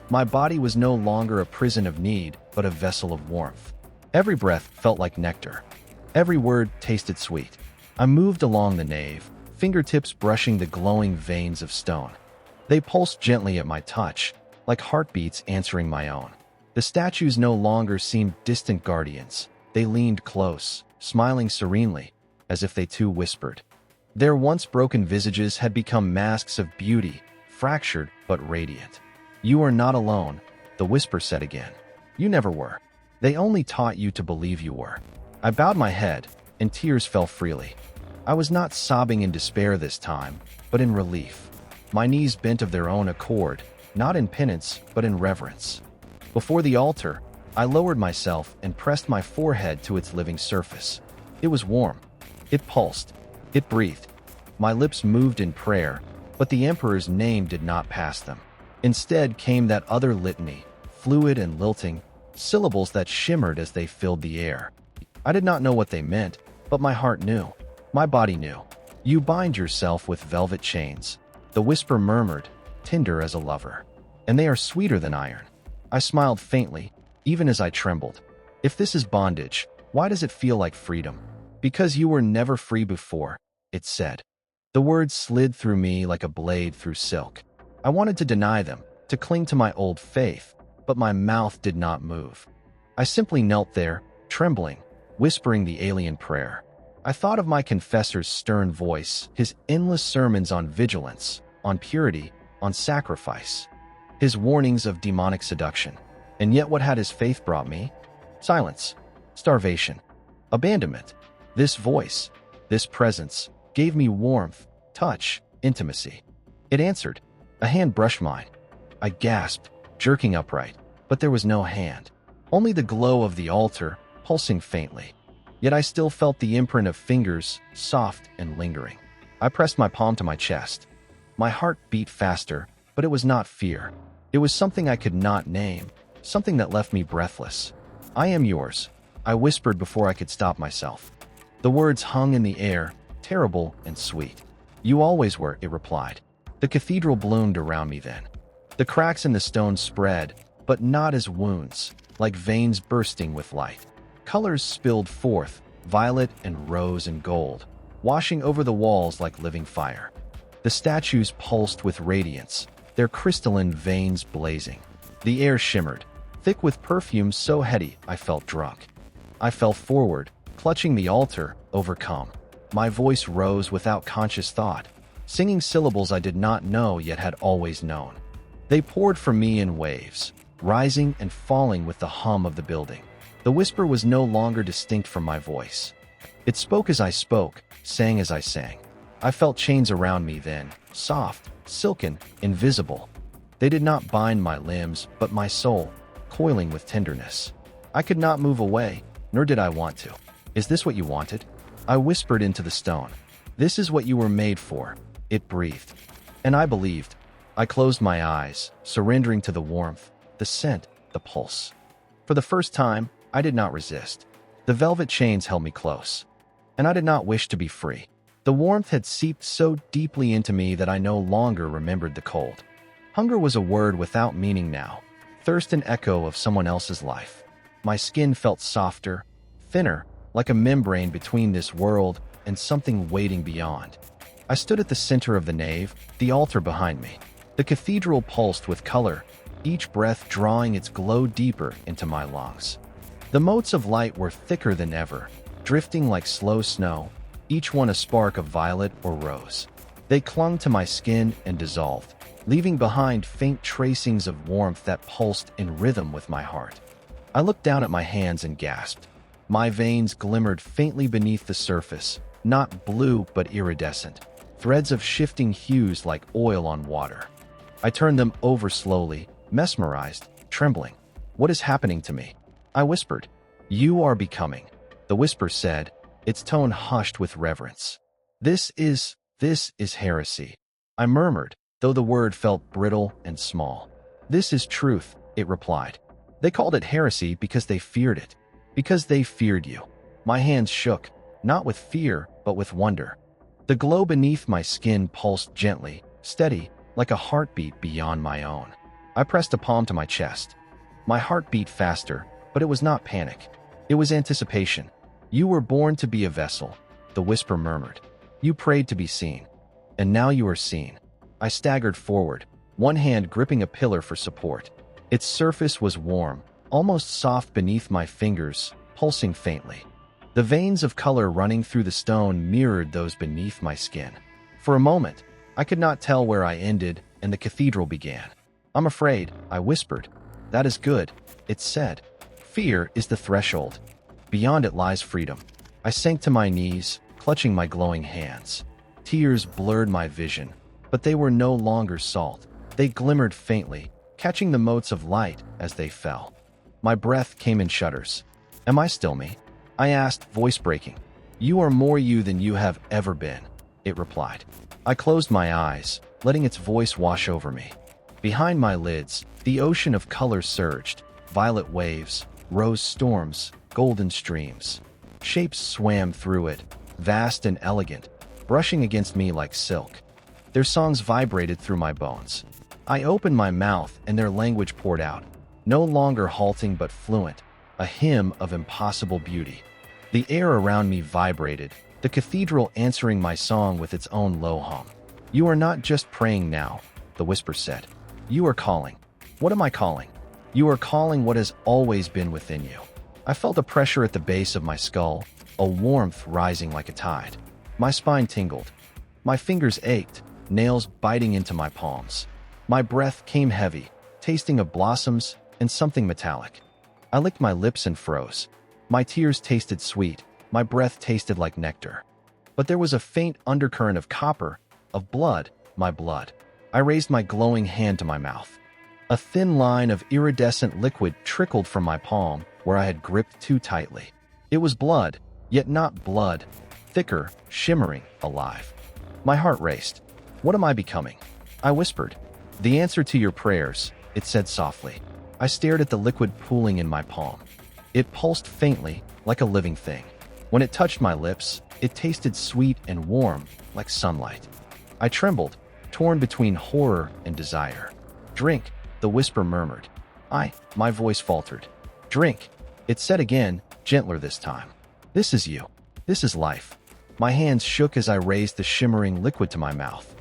My body was no longer a prison of need, but a vessel of warmth. Every breath felt like nectar. Every word tasted sweet. I moved along the nave, fingertips brushing the glowing veins of stone. They pulsed gently at my touch, like heartbeats answering my own. The statues no longer seemed distant guardians. They leaned close, smiling serenely, as if they too whispered. Their once broken visages had become masks of beauty, fractured but radiant. "You are not alone," the whisper said again. "You never were. They only taught you to believe you were." I bowed my head, and tears fell freely. I was not sobbing in despair this time, but in relief. My knees bent of their own accord, not in penance, but in reverence. Before the altar, I lowered myself and pressed my forehead to its living surface. It was warm. It pulsed. It breathed. My lips moved in prayer, but the Emperor's name did not pass them. Instead came that other litany, fluid and lilting, syllables that shimmered as they filled the air. I did not know what they meant, but my heart knew. My body knew. "You bind yourself with velvet chains," the whisper murmured, tender as a lover. "And they are sweeter than iron." I smiled faintly, even as I trembled. "If this is bondage, why does it feel like freedom?" "Because you were never free before," it said. The words slid through me like a blade through silk. I wanted to deny them, to cling to my old faith, but my mouth did not move. I simply knelt there, trembling, whispering the alien prayer. I thought of my confessor's stern voice, his endless sermons on vigilance, on purity, on sacrifice, his warnings of demonic seduction. And yet what had his faith brought me? Silence, starvation, abandonment. This voice, this presence, gave me warmth, touch, intimacy. It answered. A hand brushed mine. I gasped, jerking upright, but there was no hand. Only the glow of the altar, pulsing faintly. Yet I still felt the imprint of fingers, soft and lingering. I pressed my palm to my chest. My heart beat faster, but it was not fear. It was something I could not name, something that left me breathless. "I am yours," I whispered before I could stop myself. The words hung in the air, terrible and sweet. "You always were," it replied. The cathedral bloomed around me then. The cracks in the stone spread, but not as wounds, like veins bursting with light. Colors spilled forth, violet and rose and gold, washing over the walls like living fire. The statues pulsed with radiance, their crystalline veins blazing. The air shimmered, thick with perfume so heady I felt drunk. I fell forward, clutching the altar, overcome. My voice rose without conscious thought, singing syllables I did not know yet had always known. They poured from me in waves, rising and falling with the hum of the building. The whisper was no longer distinct from my voice. It spoke as I spoke, sang as I sang. I felt chains around me then, soft, silken, invisible. They did not bind my limbs, but my soul, coiling with tenderness. I could not move away, nor did I want to. "Is this what you wanted?" I whispered into the stone. "This is what you were made for," it breathed. And I believed. I closed my eyes, surrendering to the warmth, the scent, the pulse. For the first time, I did not resist. The velvet chains held me close. And I did not wish to be free. The warmth had seeped so deeply into me that I no longer remembered the cold. Hunger was a word without meaning now, thirst an echo of someone else's life. My skin felt softer, thinner, like a membrane between this world and something waiting beyond. I stood at the center of the nave, the altar behind me. The cathedral pulsed with color, each breath drawing its glow deeper into my lungs. The motes of light were thicker than ever, drifting like slow snow, each one a spark of violet or rose. They clung to my skin and dissolved, leaving behind faint tracings of warmth that pulsed in rhythm with my heart. I looked down at my hands and gasped. My veins glimmered faintly beneath the surface, not blue but iridescent, threads of shifting hues like oil on water. I turned them over slowly, mesmerized, trembling. "What is happening to me?" I whispered. "You are becoming," the whisper said, its tone hushed with reverence. This is heresy," I murmured, though the word felt brittle and small. "This is truth," it replied. "They called it heresy because they feared it. Because they feared you." My hands shook, not with fear, but with wonder. The glow beneath my skin pulsed gently, steady, like a heartbeat beyond my own. I pressed a palm to my chest. My heart beat faster, but it was not panic. It was anticipation. "You were born to be a vessel," the whisper murmured. "You prayed to be seen. And now you are seen." I staggered forward, one hand gripping a pillar for support. Its surface was warm, almost soft beneath my fingers, pulsing faintly. The veins of color running through the stone mirrored those beneath my skin. For a moment, I could not tell where I ended and the cathedral began. "I'm afraid," I whispered. "That is good," it said. "Fear is the threshold. Beyond it lies freedom." I sank to my knees, clutching my glowing hands. Tears blurred my vision, but they were no longer salt. They glimmered faintly, catching the motes of light as they fell. My breath came in shudders. "Am I still me?" I asked, voice breaking. "You are more you than you have ever been," it replied. I closed my eyes, letting its voice wash over me. Behind my lids, the ocean of color surged, violet waves, rose storms, golden streams. Shapes swam through it, vast and elegant, brushing against me like silk. Their songs vibrated through my bones. I opened my mouth and their language poured out, no longer halting but fluent, a hymn of impossible beauty. The air around me vibrated, the cathedral answering my song with its own low hum. "You are not just praying now," the whisper said. "You are calling." "What am I calling?" "You are calling what has always been within you." I felt a pressure at the base of my skull, a warmth rising like a tide. My spine tingled. My fingers ached, nails biting into my palms. My breath came heavy, tasting of blossoms and something metallic. I licked my lips and froze. My tears tasted sweet, my breath tasted like nectar. But there was a faint undercurrent of copper, of blood, my blood. I raised my glowing hand to my mouth. A thin line of iridescent liquid trickled from my palm where I had gripped too tightly. It was blood, yet not blood, thicker, shimmering, alive. My heart raced. "What am I becoming?" I whispered. "The answer to your prayers," it said softly. I stared at the liquid pooling in my palm. It pulsed faintly, like a living thing. When it touched my lips, it tasted sweet and warm, like sunlight. I trembled, torn between horror and desire. "Drink," the whisper murmured. My voice faltered. "Drink," it said again, gentler this time. "This is you. This is life." My hands shook as I raised the shimmering liquid to my mouth.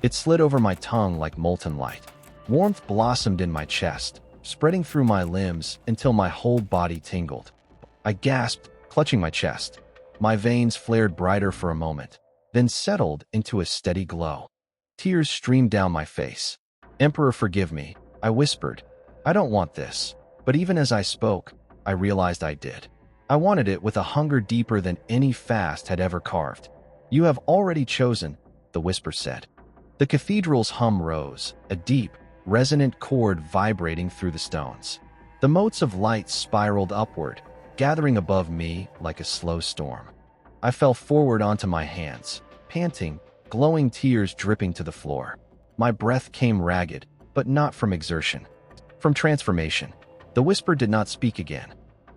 It slid over my tongue like molten light. Warmth blossomed in my chest, spreading through my limbs until my whole body tingled. I gasped, clutching my chest. My veins flared brighter for a moment, then settled into a steady glow. Tears streamed down my face. "Emperor, forgive me," I whispered. "I don't want this." But even as I spoke, I realized I did. I wanted it with a hunger deeper than any fast had ever carved. "You have already chosen," the whisper said. The cathedral's hum rose, a deep, resonant chord vibrating through the stones. The motes of light spiraled upward, gathering above me like a slow storm. I fell forward onto my hands, panting, glowing tears dripping to the floor. My breath came ragged, but not from exertion. From transformation. The whisper did not speak again.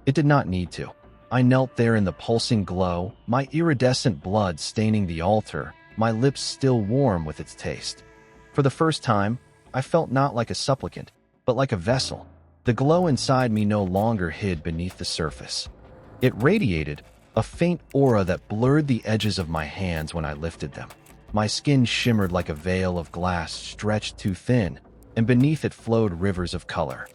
It did not need to. I knelt there in the pulsing glow, my iridescent blood staining the altar, my lips still warm with its taste. For the first time, I felt not like a supplicant, but like a vessel. The glow inside me no longer hid beneath the surface. It radiated, a faint aura that blurred the edges of my hands when I lifted them. My skin shimmered like a veil of glass stretched too thin, and beneath it flowed rivers of color.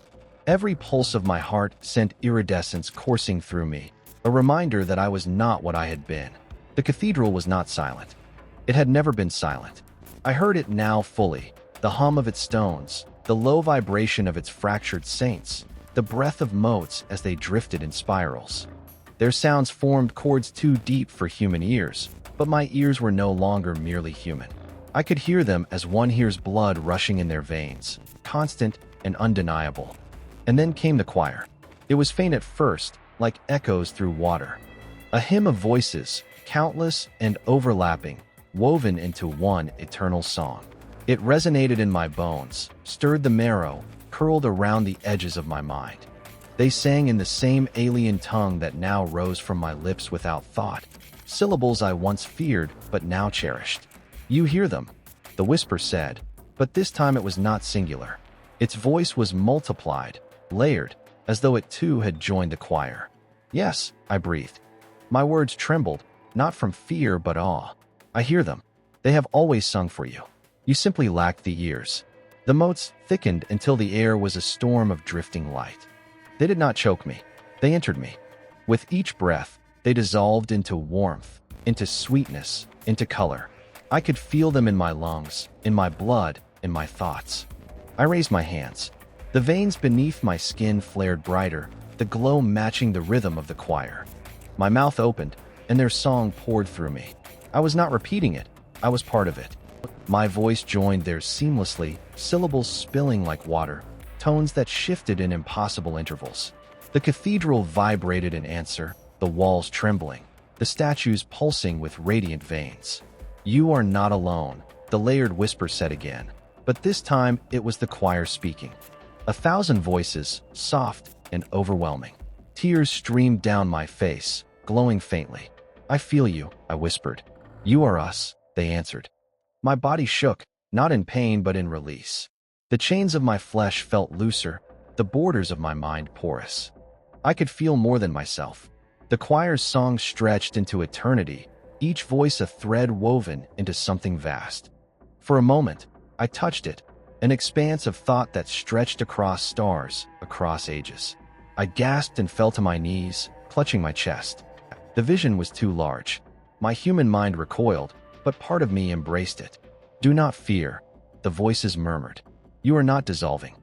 Every pulse of my heart sent iridescence coursing through me, a reminder that I was not what I had been. The cathedral was not silent. It had never been silent. I heard it now fully, the hum of its stones, the low vibration of its fractured saints, the breath of motes as they drifted in spirals. Their sounds formed chords too deep for human ears, but my ears were no longer merely human. I could hear them as one hears blood rushing in their veins, constant and undeniable. And then came the choir. It was faint at first, like echoes through water. A hymn of voices, countless and overlapping, woven into one eternal song. It resonated in my bones, stirred the marrow, curled around the edges of my mind. They sang in the same alien tongue that now rose from my lips without thought, syllables I once feared but now cherished. "You hear them," the whisper said, but this time it was not singular. Its voice was multiplied, layered, as though it too had joined the choir. "Yes," I breathed. My words trembled, not from fear but awe. "I hear them. They have always sung for you. You simply lacked the ears." The motes thickened until the air was a storm of drifting light. They did not choke me. They entered me. With each breath, they dissolved into warmth, into sweetness, into color. I could feel them in my lungs, in my blood, in my thoughts. I raised my hands. The veins beneath my skin flared brighter, the glow matching the rhythm of the choir. My mouth opened, and their song poured through me. I was not repeating it. I was part of it. My voice joined theirs seamlessly, syllables spilling like water, tones that shifted in impossible intervals. The cathedral vibrated in answer, the walls trembling, the statues pulsing with radiant veins. "You are not alone," the layered whisper said again, but this time it was the choir speaking. 1,000 voices, soft and overwhelming. Tears streamed down my face, glowing faintly. "I feel you," I whispered. "You are us," they answered. My body shook, not in pain but in release. The chains of my flesh felt looser, the borders of my mind porous. I could feel more than myself. The choir's song stretched into eternity, each voice a thread woven into something vast. For a moment, I touched it, an expanse of thought that stretched across stars, across ages. I gasped and fell to my knees, clutching my chest. The vision was too large. My human mind recoiled, but part of me embraced it. "Do not fear," the voices murmured. "You are not dissolving.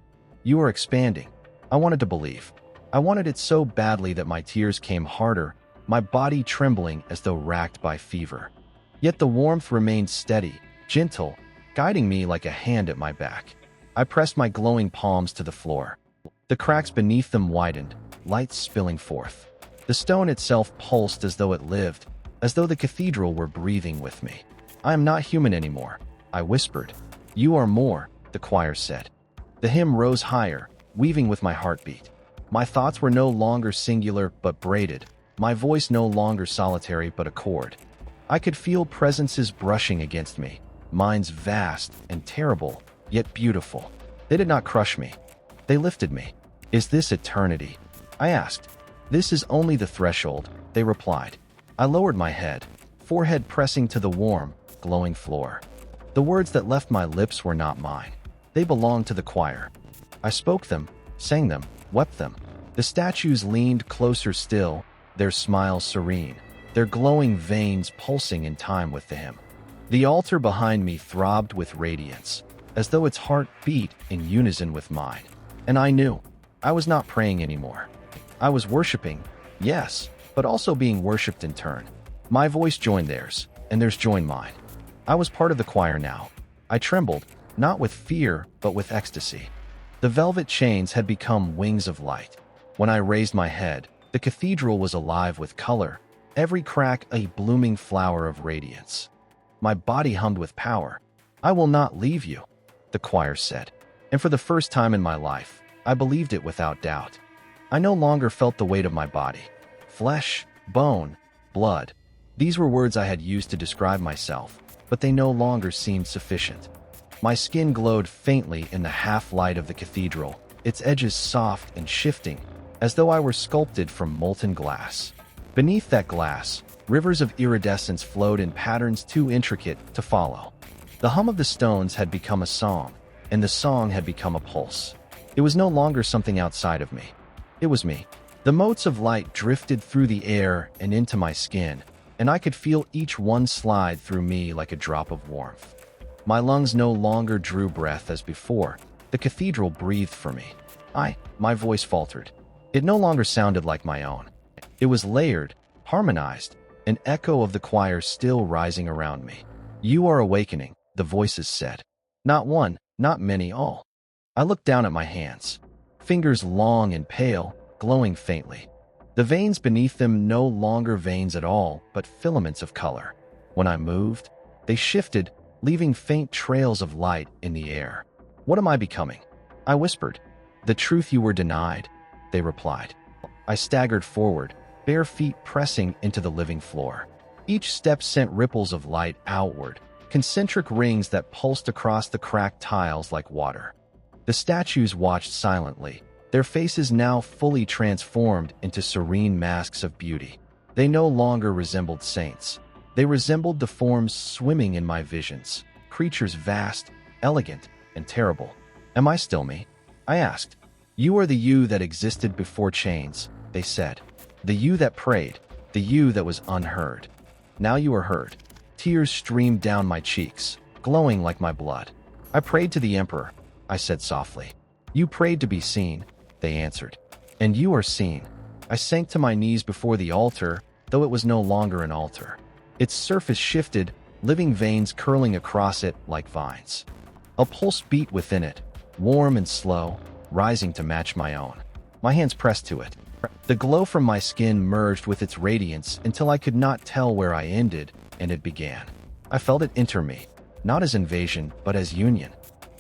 You are expanding." I wanted to believe. I wanted it so badly that my tears came harder, my body trembling as though racked by fever. Yet the warmth remained steady, gentle, guiding me like a hand at my back. I pressed my glowing palms to the floor. The cracks beneath them widened, light spilling forth. The stone itself pulsed as though it lived, as though the cathedral were breathing with me. "I am not human anymore," I whispered. "You are more," the choir said. The hymn rose higher, weaving with my heartbeat. My thoughts were no longer singular but braided, my voice no longer solitary but a chord. I could feel presences brushing against me, minds vast and terrible, yet beautiful. They did not crush me. They lifted me. "Is this eternity?" I asked. "This is only the threshold," they replied. I lowered my head, forehead pressing to the warm, glowing floor. The words that left my lips were not mine. They belonged to the choir. I spoke them, sang them, wept them. The statues leaned closer still, their smiles serene, their glowing veins pulsing in time with the hymn. The altar behind me throbbed with radiance, as though its heart beat in unison with mine. And I knew. I was not praying anymore. I was worshiping, yes, but also being worshipped in turn. My voice joined theirs, and theirs joined mine. I was part of the choir now. I trembled, not with fear, but with ecstasy. The velvet chains had become wings of light. When I raised my head, the cathedral was alive with color, every crack a blooming flower of radiance. My body hummed with power. "I will not leave you," the choir said. And for the first time in my life, I believed it without doubt. I no longer felt the weight of my body. Flesh, bone, blood. These were words I had used to describe myself, but they no longer seemed sufficient. My skin glowed faintly in the half-light of the cathedral, its edges soft and shifting, as though I were sculpted from molten glass. Beneath that glass, rivers of iridescence flowed in patterns too intricate to follow. The hum of the stones had become a song, and the song had become a pulse. It was no longer something outside of me. It was me. The motes of light drifted through the air and into my skin, and I could feel each one slide through me like a drop of warmth. My lungs no longer drew breath as before. The cathedral breathed for me. My voice faltered. It no longer sounded like my own. It was layered, harmonized, an echo of the choir still rising around me. "You are awakening," the voices said. Not one, not many, all. I looked down at my hands. Fingers long and pale, glowing faintly. The veins beneath them no longer veins at all, but filaments of color. When I moved, they shifted, leaving faint trails of light in the air. "What am I becoming?" I whispered. "The truth you were denied," they replied. I staggered forward, bare feet pressing into the living floor. Each step sent ripples of light outward, concentric rings that pulsed across the cracked tiles like water. The statues watched silently, their faces now fully transformed into serene masks of beauty. They no longer resembled saints. They resembled the forms swimming in my visions, creatures vast, elegant, and terrible. "Am I still me?" I asked. "You are the you that existed before chains," they said. "The you that prayed, the you that was unheard. Now you are heard." Tears streamed down my cheeks, glowing like my blood. "I prayed to the Emperor," I said softly. "You prayed to be seen," they answered. "And you are seen." I sank to my knees before the altar, though it was no longer an altar. Its surface shifted, living veins curling across it like vines. A pulse beat within it, warm and slow, rising to match my own. My hands pressed to it. The glow from my skin merged with its radiance until I could not tell where I ended and it began. I felt it enter me, not as invasion, but as union.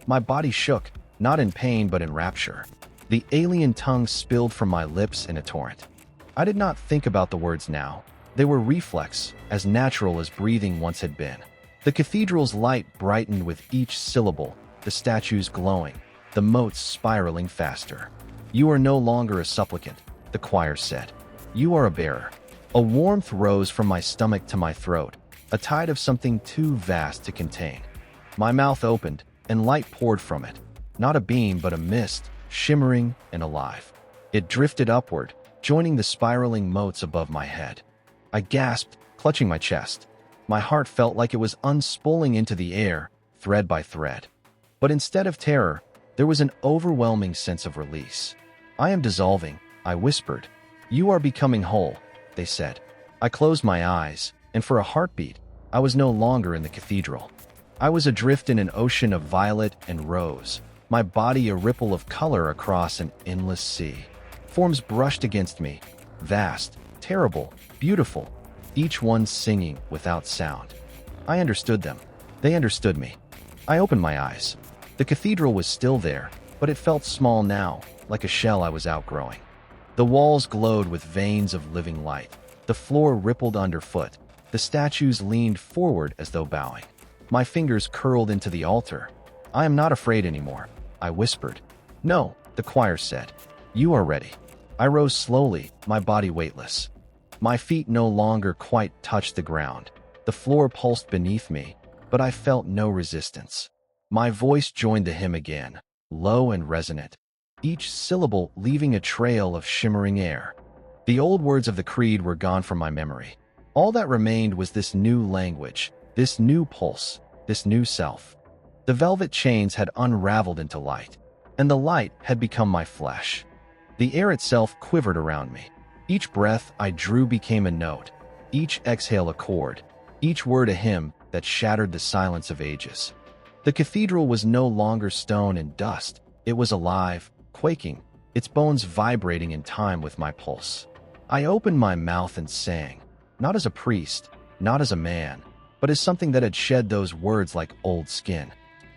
My body shook, not in pain but in rapture. The alien tongue spilled from my lips in a torrent. I did not think about the words now. They were reflex, as natural as breathing once had been. The cathedral's light brightened with each syllable, the statues glowing, the moats spiraling faster. "You are no longer a supplicant," the choir said. "You are a bearer." A warmth rose from my stomach to my throat, a tide of something too vast to contain. My mouth opened, and light poured from it. Not a beam, but a mist, shimmering and alive. It drifted upward, joining the spiraling moats above my head. I gasped, clutching my chest. My heart felt like it was unspooling into the air, thread by thread. But instead of terror, there was an overwhelming sense of release. "I am dissolving," I whispered. "You are becoming whole," they said. I closed my eyes, and for a heartbeat, I was no longer in the cathedral. I was adrift in an ocean of violet and rose, my body a ripple of color across an endless sea. Forms brushed against me, vast, terrible, beautiful, each one singing without sound. I understood them. They understood me. I opened my eyes. The cathedral was still there, but it felt small now, like a shell I was outgrowing. The walls glowed with veins of living light. The floor rippled underfoot. The statues leaned forward as though bowing. My fingers curled into the altar. "I am not afraid anymore," I whispered. "No," the choir said. "You are ready." I rose slowly, my body weightless. My feet no longer quite touched the ground. The floor pulsed beneath me, but I felt no resistance. My voice joined the hymn again, low and resonant, each syllable leaving a trail of shimmering air. The old words of the creed were gone from my memory. All that remained was this new language, this new pulse, this new self. The velvet chains had unraveled into light, and the light had become my flesh. The air itself quivered around me. Each breath I drew became a note, each exhale a chord, each word a hymn that shattered the silence of ages. The cathedral was no longer stone and dust. It was alive, quaking, its bones vibrating in time with my pulse. I opened my mouth and sang, not as a priest, not as a man, but as something that had shed those words like old skin.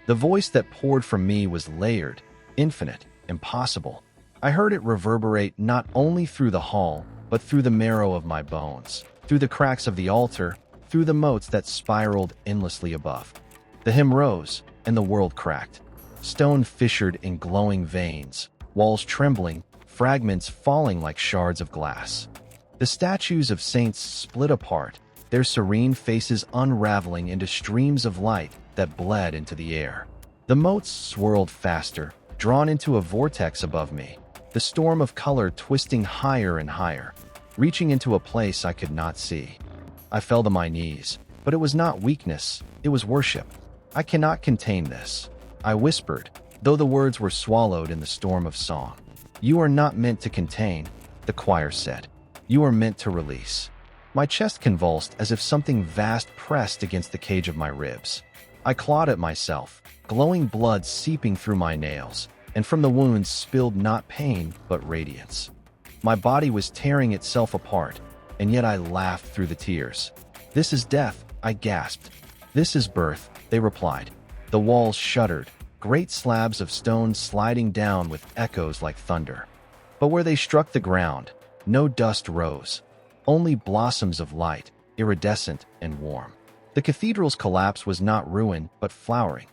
The voice that poured from me was layered, infinite, impossible. I heard it reverberate not only through the hall, but through the marrow of my bones, through the cracks of the altar, through the moats that spiraled endlessly above. The hymn rose, and the world cracked. Stone fissured in glowing veins, walls trembling, fragments falling like shards of glass. The statues of saints split apart, their serene faces unraveling into streams of light that bled into the air. The moats swirled faster, drawn into a vortex above me, the storm of color twisting higher and higher, reaching into a place I could not see. I fell to my knees, but it was not weakness, it was worship. I cannot contain this, I whispered, though the words were swallowed in the storm of song. You are not meant to contain, the choir said. You are meant to release. My chest convulsed as if something vast pressed against the cage of my ribs. I clawed at myself, glowing blood seeping through my nails, and from the wounds spilled not pain but radiance. My body was tearing itself apart, and yet I laughed through the tears. This is death, I gasped. This is birth, they replied. The walls shuddered, great slabs of stone sliding down with echoes like thunder. But where they struck the ground, no dust rose, only blossoms of light, iridescent and warm. The cathedral's collapse was not ruin, but flowering.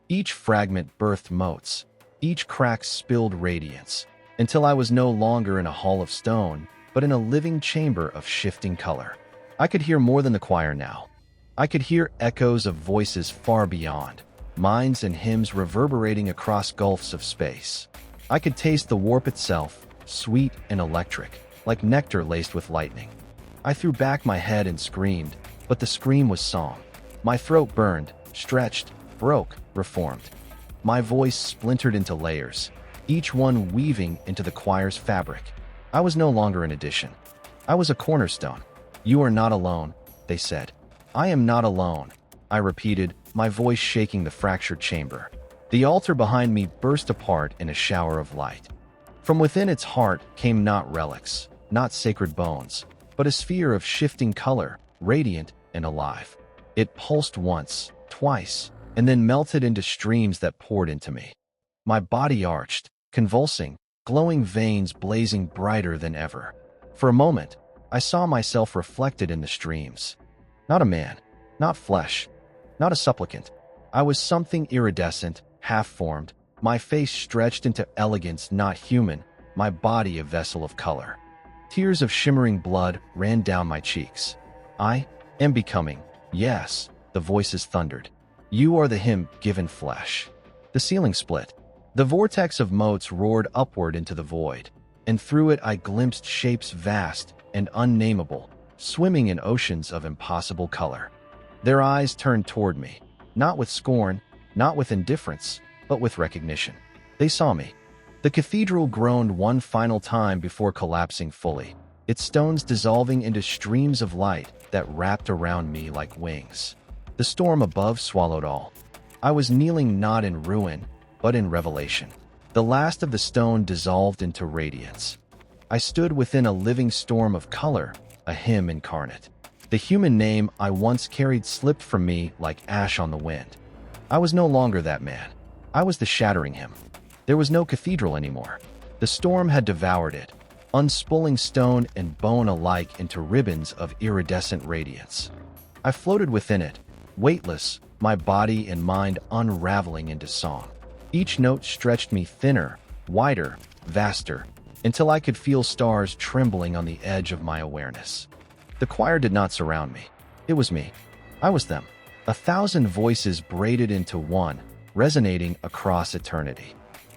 Each fragment birthed motes, each crack spilled radiance, until I was no longer in a hall of stone, but in a living chamber of shifting color. I could hear more than the choir now. I could hear echoes of voices far beyond, minds and hymns reverberating across gulfs of space. I could taste the warp itself, sweet and electric, like nectar laced with lightning. I threw back my head and screamed, but the scream was song. My throat burned, stretched, broke, reformed. My voice splintered into layers, each one weaving into the choir's fabric. I was no longer an addition. I was a cornerstone. You are not alone, they said. I am not alone, I repeated, my voice shaking the fractured chamber. The altar behind me burst apart in a shower of light. From within its heart came not relics, not sacred bones, but a sphere of shifting color, radiant and alive. It pulsed once, twice, and then melted into streams that poured into me. My body arched, convulsing, glowing veins blazing brighter than ever. For a moment, I saw myself reflected in the streams. Not a man, not flesh, not a supplicant. I was something iridescent, half-formed, my face stretched into elegance not human, my body a vessel of color. Tears of shimmering blood ran down my cheeks. I am becoming, yes, the voices thundered. You are the hymn given flesh. The ceiling split. The vortex of motes roared upward into the void, and through it I glimpsed shapes vast and unnameable, swimming in oceans of impossible color. Their eyes turned toward me, not with scorn, not with indifference, but with recognition. They saw me. The cathedral groaned one final time before collapsing fully, its stones dissolving into streams of light that wrapped around me like wings. The storm above swallowed all. I was kneeling not in ruin, but in revelation. The last of the stone dissolved into radiance. I stood within a living storm of color, a hymn incarnate. The human name I once carried slipped from me like ash on the wind. I was no longer that man. I was the shattering hymn. There was no cathedral anymore. The storm had devoured it, unspooling stone and bone alike into ribbons of iridescent radiance. I floated within it, weightless, my body and mind unraveling into song. Each note stretched me thinner, wider, vaster, until I could feel stars trembling on the edge of my awareness. The choir did not surround me. It was me. I was them. 1,000 voices braided into one, resonating across eternity.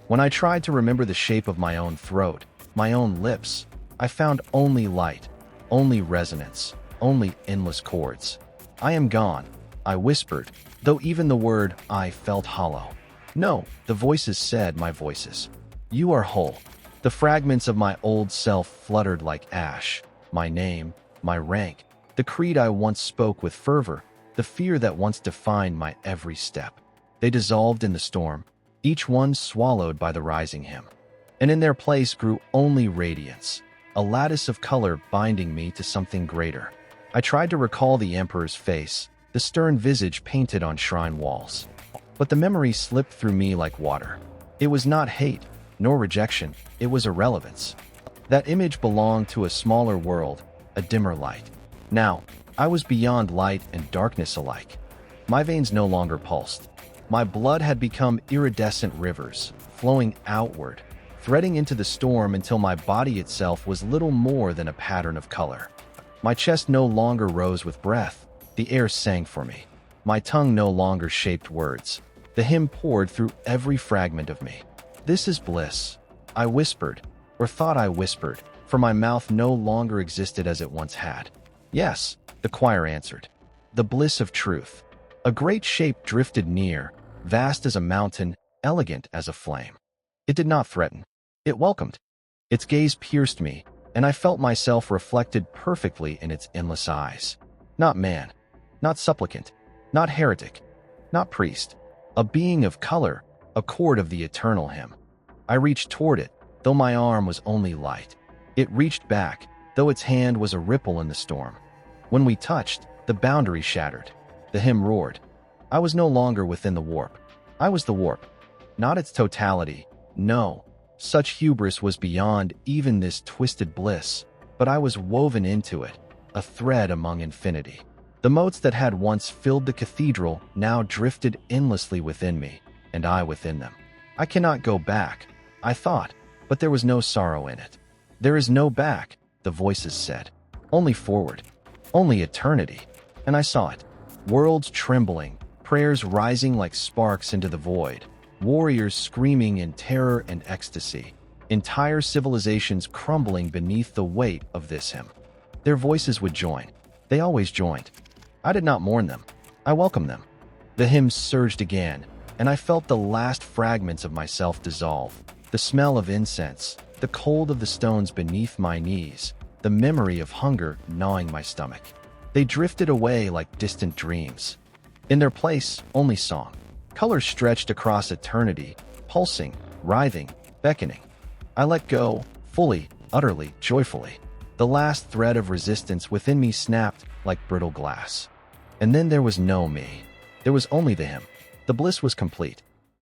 When I tried to remember the shape of my own throat, my own lips, I found only light, only resonance, only endless chords. I am gone, I whispered, though even the word I felt hollow. No, the voices said, my voices. You are whole. The fragments of my old self fluttered like ash, my name, my rank, the creed I once spoke with fervor, the fear that once defined my every step. They dissolved in the storm, each one swallowed by the rising hymn. And in their place grew only radiance, a lattice of color binding me to something greater. I tried to recall the emperor's face, the stern visage painted on shrine walls. But the memory slipped through me like water. It was not hate, nor rejection, it was irrelevance. That image belonged to a smaller world, a dimmer light. Now, I was beyond light and darkness alike. My veins no longer pulsed. My blood had become iridescent rivers, flowing outward, threading into the storm until my body itself was little more than a pattern of color. My chest no longer rose with breath, the air sang for me. My tongue no longer shaped words. The hymn poured through every fragment of me. This is bliss, I whispered, or thought I whispered, for my mouth no longer existed as it once had. Yes, The choir answered. The bliss of truth. A great shape drifted near, vast as a mountain, elegant as a flame. It did not threaten. It welcomed. Its gaze pierced me, and I felt myself reflected perfectly in its endless eyes. Not man, not supplicant, not heretic, not priest. A being of color, a chord of the eternal hymn. I reached toward it, though my arm was only light. It reached back, though its hand was a ripple in the storm. When we touched, the boundary shattered. The hymn roared. I was no longer within the warp. I was the warp. Not its totality. No, such hubris was beyond even this twisted bliss, but I was woven into it, a thread among infinity. The motes that had once filled the cathedral now drifted endlessly within me, and I within them. I cannot go back, I thought, but there was no sorrow in it. There is no back, the voices said. Only forward. Only eternity. And I saw it. Worlds trembling, prayers rising like sparks into the void, warriors screaming in terror and ecstasy, entire civilizations crumbling beneath the weight of this hymn. Their voices would join. They always joined. I did not mourn them. I welcomed them. The hymn surged again, and I felt the last fragments of myself dissolve. The smell of incense, the cold of the stones beneath my knees, the memory of hunger gnawing my stomach. They drifted away like distant dreams. In their place, only song. Colors stretched across eternity, pulsing, writhing, beckoning. I let go, fully, utterly, joyfully. The last thread of resistance within me snapped like brittle glass. And then there was no me. There was only the hymn. The bliss was complete.